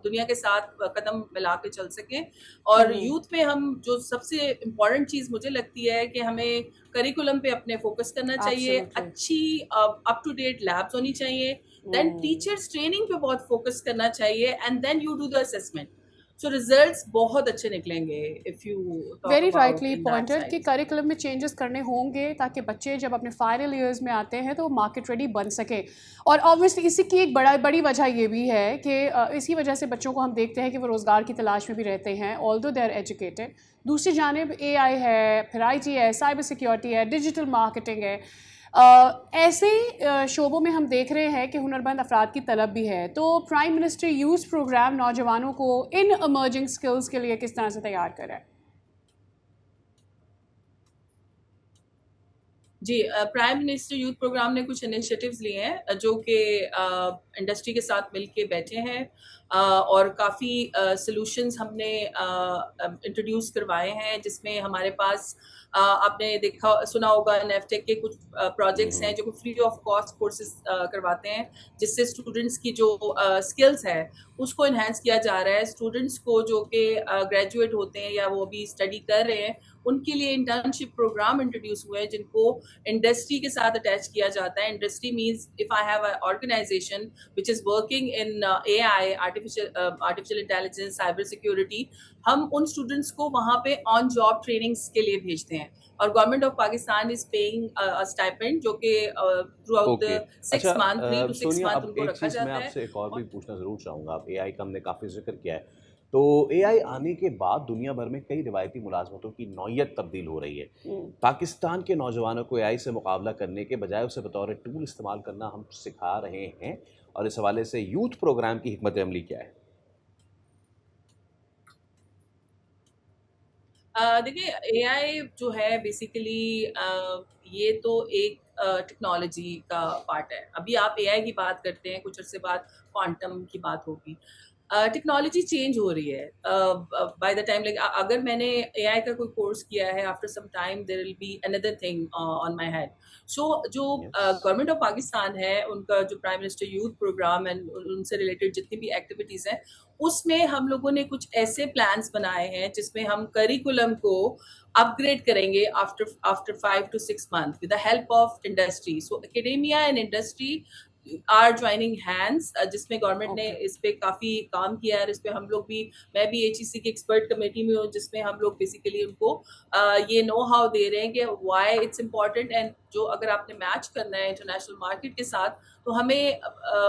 دنیا کے ساتھ قدم ملا کے چل سکیں. اور یوتھ میں ہم جو سب سے امپورٹنٹ چیز مجھے لگتی ہے کہ ہمیں کریکولم پہ اپنے فوکس کرنا چاہیے, اچھی اپ ٹو ڈیٹ لیبس ہونی چاہیے, دین ٹیچرس ٹریننگ پہ بہت فوکس کرنا چاہیے, and then you do the assessment. So results بہت اچھے نکلیں گے if you very rightly pointed کہ کریکولم میں چینجز کرنے ہوں گے تاکہ بچے جب اپنے فائنل ایئرز میں آتے ہیں تو وہ مارکیٹ ریڈی بن سکیں. اور آبویسلی اسی کی ایک بڑی وجہ یہ بھی ہے کہ اسی وجہ سے بچوں کو ہم دیکھتے ہیں کہ وہ روزگار کی تلاش میں بھی رہتے ہیں, آلدو دے آر ایجوکیٹڈ. دوسری جانب اے آئی ہے, پھر آئی ٹی ہے, سائبر سیکیورٹی ہے, ڈیجیٹل مارکیٹنگ ہے. ایسے شعبوں میں ہم دیکھ رہے ہیں کہ ہنرمند افراد کی طلب بھی ہے. تو پرائم منسٹر یوتھ پروگرام نوجوانوں کو ان ایمرجنگ سکلز کے لیے کس طرح سے تیار کرے؟ جی, پرائم منسٹر یوتھ پروگرام نے کچھ انیشیٹیوز لیے ہیں جو کہ انڈسٹری کے ساتھ مل کے بیٹھے ہیں, اور کافی سلوشنز ہم نے انٹروڈیوس کروائے ہیں, جس میں ہمارے پاس آپ نے سنا ہوگا نیفٹیک کے کچھ پروجیکٹس ہیں جو فری آف کاسٹ کورسز کرواتے ہیں, جس سے اسٹوڈنٹس کی جو اسکلس ہے اس کو انہینس کیا جا رہا ہے. اسٹوڈنٹس کو جو کہ گریجویٹ ہوتے ہیں یا وہ ابھی اسٹڈی کر رہے ہیں, ان کے لیے انٹرنشپ پروگرام انٹروڈیوس ہوئے ہیں جن کو انڈسٹری کے ساتھ اٹیچ کیا جاتا ہے. Industry means if I have an organisation which is working in A I, artificial intelligence, cyber security, ہم ان اسٹوڈنٹس کو وہاں پہ آن جاب ٹریننگس کے لیے بھیجتے ہیں. اور government of Pakistan is paying stipend جو کہ throughout the 6 month 3 to 6 month ان کو رکھا جاتا ہے. میں آپ سے ایک اور بھی پوچھنا ضرور چاہوں گا. آپ اے آئی کا ہم نے کافی ذکر کیا ہے, تو اے آئی آنے کے بعد دنیا بھر میں کئی روایتی ملازمتوں کی نوعیت تبدیل ہو رہی ہے. پاکستان کے نوجوانوں کو اے آئی سے مقابلہ کرنے کے بجائے اسے بطور ٹول استعمال کرنا ہم سکھا رہے ہیں, اور اس حوالے سے یوتھ پروگرام کی حکمت عملی کیا ہے؟ دیکھیے, اے آئی جو ہے بیسیکلی یہ تو ایک ٹیکنالوجی کا پارٹ ہے. ابھی آپ اے آئی کی بات کرتے ہیں, کچھ عرصے بعد کوانٹم کی بات ہوگی. ٹیکنالوجی چینج ہو رہی ہے بائی دا ٹائم. لائک اگر میں نے اے آئی کا کوئی کورس کیا ہے, after some time there will be another thing on my head. So جو گورنمنٹ آف پاکستان ہے, ان کا جو prime minister youth program and ان سے ریلیٹڈ جتنی بھی ایکٹیویٹیز ہیں, اس میں ہم لوگوں نے کچھ ایسے پلانس بنائے ہیں جس میں ہم کریکولم کو اپ گریڈ کریں گے after 5 to 6 months with the help of industry. So academia and industry are joining hands, جس میں گورنمنٹ نے اس پہ کافی کام کیا ہے. اس پہ ہم لوگ بھی, میں بھی ایچ ای سی کی ایکسپرٹ کمیٹی میں ہوں, جس میں ہم لوگ بیسیکلی ان کو یہ نو ہاؤ دے رہے ہیں کہ وائی اٹس امپورٹنٹ. اینڈ جو اگر آپ نے میچ کرنا ہے انٹرنیشنل مارکیٹ کے ساتھ, تو ہمیں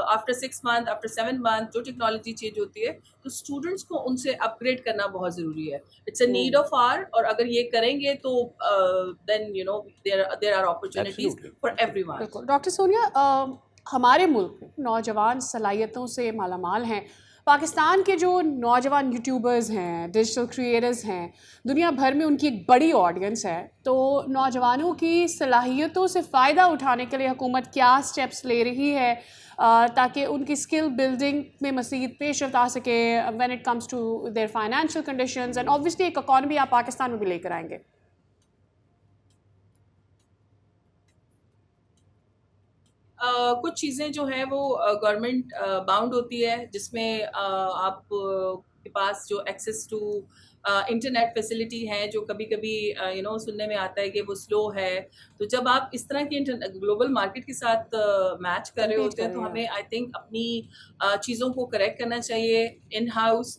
آفٹر 6 months, آفٹر 7 months جو ٹیکنالوجی چینج ہوتی ہے, تو اسٹوڈنٹس کو ان سے اپ گریڈ کرنا بہت ضروری ہے. It's a need of hour, اور اگر یہ کریں گے تو then you know there are opportunities for everyone. Doctor Sonia, ہمارے ملک میں نوجوان صلاحیتوں سے مالا مال ہیں. پاکستان کے جو نوجوان یوٹیوبرز ہیں, ڈیجیٹل کریٹرز ہیں, دنیا بھر میں ان کی ایک بڑی آڈینس ہے. تو نوجوانوں کی صلاحیتوں سے فائدہ اٹھانے کے لیے حکومت کیا اسٹیپس لے رہی ہے تاکہ ان کی اسکل بلڈنگ میں مزید پیش رفت آ سکے when it comes to their financial conditions, and obviously ایک اکانومی آپ پاکستان میں بھی لے کر آئیں گے؟ کچھ چیزیں جو ہیں وہ گورنمنٹ باؤنڈ ہوتی ہے, جس میں آپ کے پاس جو ایکسیس ٹو انٹرنیٹ فیسلٹی ہے جو کبھی کبھی سننے میں آتا ہے کہ وہ سلو ہے. تو جب آپ اس طرح کی گلوبل مارکیٹ کے ساتھ میچ کر رہے ہوتے ہیں, تو ہمیں آئی تھنک اپنی چیزوں کو کریکٹ کرنا چاہیے in house.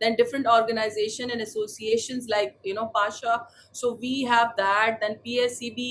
then different organization and associations like Pasha, so we have that, then PSCB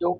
2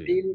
3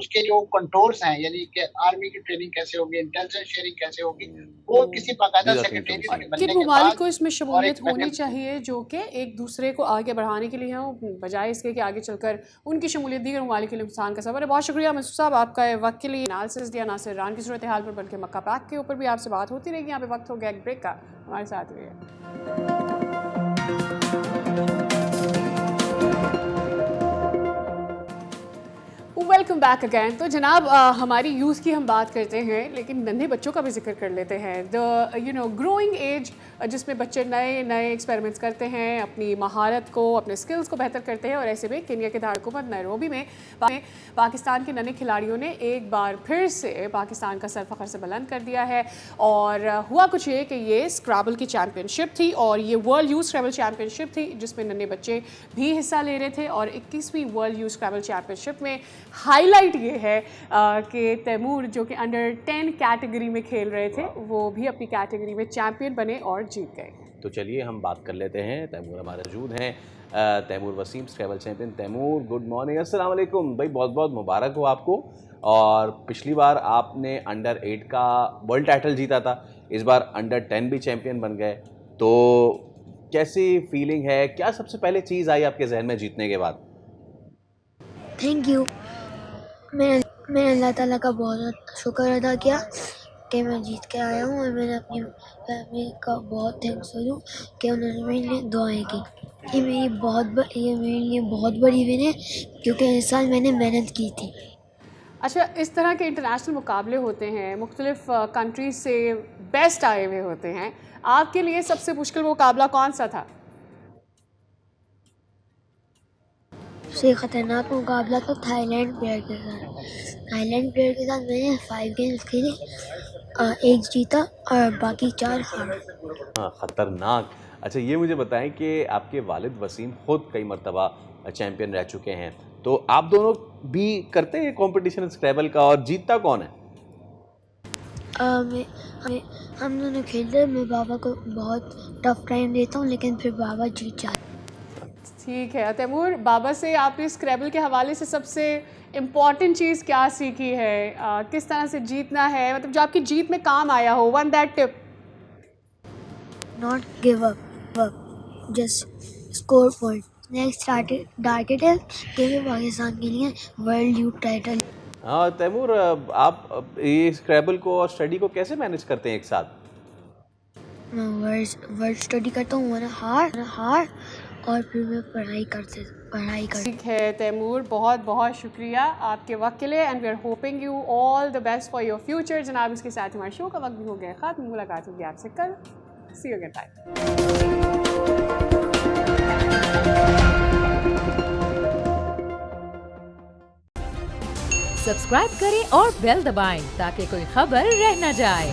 اس کے جو کنٹرولز ہیں یعنی کہ آرمی کی ٹریننگ کیسے ہوگی, انٹیلیجنس شیئرنگ کیسے ہوگی, وہ کسی باقاعدہ سیکرٹریٹ کے بننے کن کے ممالک بعد کو اس میں شمولیت ہونی چاہیے جو کہ ایک دوسرے کو آگے بڑھانے کے لیے ہوں, بجائے اس کے کہ آگے چل کر ان کی شمولیت دیگر ممالک کے لیے نقصان کا سبب ہے. بہت شکریہ منصور صاحب آپ کا وقت کے لیے انالیسس دیا, نہ صرف ایران کی صورتحال پر بلکہ مکہ پیکٹ کے اوپر بھی آپ سے بات ہوتی رہے گی. یہاں پہ وقت ہو گیا ایک بریک کا, ہمارے ساتھ رہیے. Welcome back again. تو جناب ہماری یوتھ کی ہم بات کرتے ہیں لیکن ننھے بچوں کا بھی ذکر کر لیتے ہیں. گروئنگ ایج جس میں بچے نئے نئے ایکسپیریمنٹس کرتے ہیں, اپنی مہارت کو, اپنے اسکلس کو بہتر کرتے ہیں, اور ایسے میں کنیا کے دارالحکومت نیروبی میں پاکستان کے ننھے کھلاڑیوں نے ایک بار پھر سے پاکستان کا سر فخر سے بلند کر دیا ہے. اور ہوا کچھ یہ کہ یہ اسکرابل کی چیمپئن شپ تھی, اور یہ ورلڈ یوتھ اسکرابل چیمپئن شپ تھی جس میں ننھے بچے بھی حصہ لے رہے تھے. اور 21ویں ورلڈ یوتھ اسکرابل چیمپئن شپ میں ہائی لائٹ یہ ہے کہ تیمور جو کہ انڈر 10 کیٹیگری میں کھیل رہے تھے وہ بھی اپنی کیٹیگری میں چیمپئن بنے اور جیت گئے. تو چلیے ہم بات کر لیتے ہیں. تیمور ہمارے موجود ہیں, Taimur Waseem scrabble champion. Taimur good morning. السلام علیکم بھائی, بہت بہت مبارک ہو آپ کو. اور پچھلی بار آپ نے انڈر 8 کا ورلڈ ٹائٹل جیتا تھا, اس بار انڈر 10 بھی چیمپئن بن گئے, تو کیسی فیلنگ ہے, کیا سب سے پہلے چیز آئی آپ کے ذہن میں جیتنے کے بعد؟ Thank you. میں اللہ تعالیٰ کا بہت شکر ادا کیا کہ میں جیت کے آیا ہوں, اور میں نے اپنی فیملی کا بہت تھینکس کروں کہ انہوں نے میرے لیے دعائیں کی. یہ میرے لیے بہت بڑی ون ہے کیونکہ اس سال میں نے محنت کی تھی. اچھا, اس طرح کے انٹرنیشنل مقابلے ہوتے ہیں, مختلف کنٹریز سے بیسٹ آئے ہوئے ہوتے ہیں, آپ کے لیے سب سے مشکل مقابلہ کون سا تھا؟ سب سے خطرناک مقابلہ تھا تھائی لینڈ پلیئر کے ساتھ. تھائی لینڈ پلیئر کے ساتھ میں نے 5 گیمز کھیلے, 1 جیتا اور باقی 4 ہارا. خطرناک. اچھا یہ مجھے بتائیں کہ آپ کے والد وسیم خود کئی مرتبہ چیمپئن رہ چکے ہیں, تو آپ دونوں بھی کرتے ہیں کمپٹیشن اسکریبل کا, اور جیتتا کون ہے؟ ہم دونوں کھیلتے ہیں. میں بابا کو بہت ٹف ٹائم دیتا ہوں لیکن پھر بابا جیت جاتے. ٹھیک ہے تیمور, بابا سے آپ نے اسکریبل کے حوالے سے سب سے امپورٹنٹ چیز کیا سیکھی ہے, کس طرح سے جیتنا ہے, مطلب جو آپ کی جیت میں کام آیا ہو, won that tip? Not give up, just score point. Next target ہے کہ میں پاکستان کے لیے ورلڈ یوتھ ٹائٹل. ہاں تیمور, آپ یہ اسکریبل کو اور اسٹڈی کو کیسے مینیج کرتے ہیں ایک ساتھ؟ میں ورڈ اسٹڈی کرتا ہوں, ہار اور پھر میں پڑھائی کرتی. ٹھیک ہے تیمور, بہت بہت شکریہ آپ کے وقت کے لیے, and we are hoping you all the best for your future. جناب اس کے ساتھ ہمارے شو کا وقت بھی ہو گیا ختم. ملاقات ہوگی آپ سے کل. سی یو اگین. بائے. سبسکرائب کریں اور بیل دبائیں تاکہ کوئی خبر رہ نہ جائے.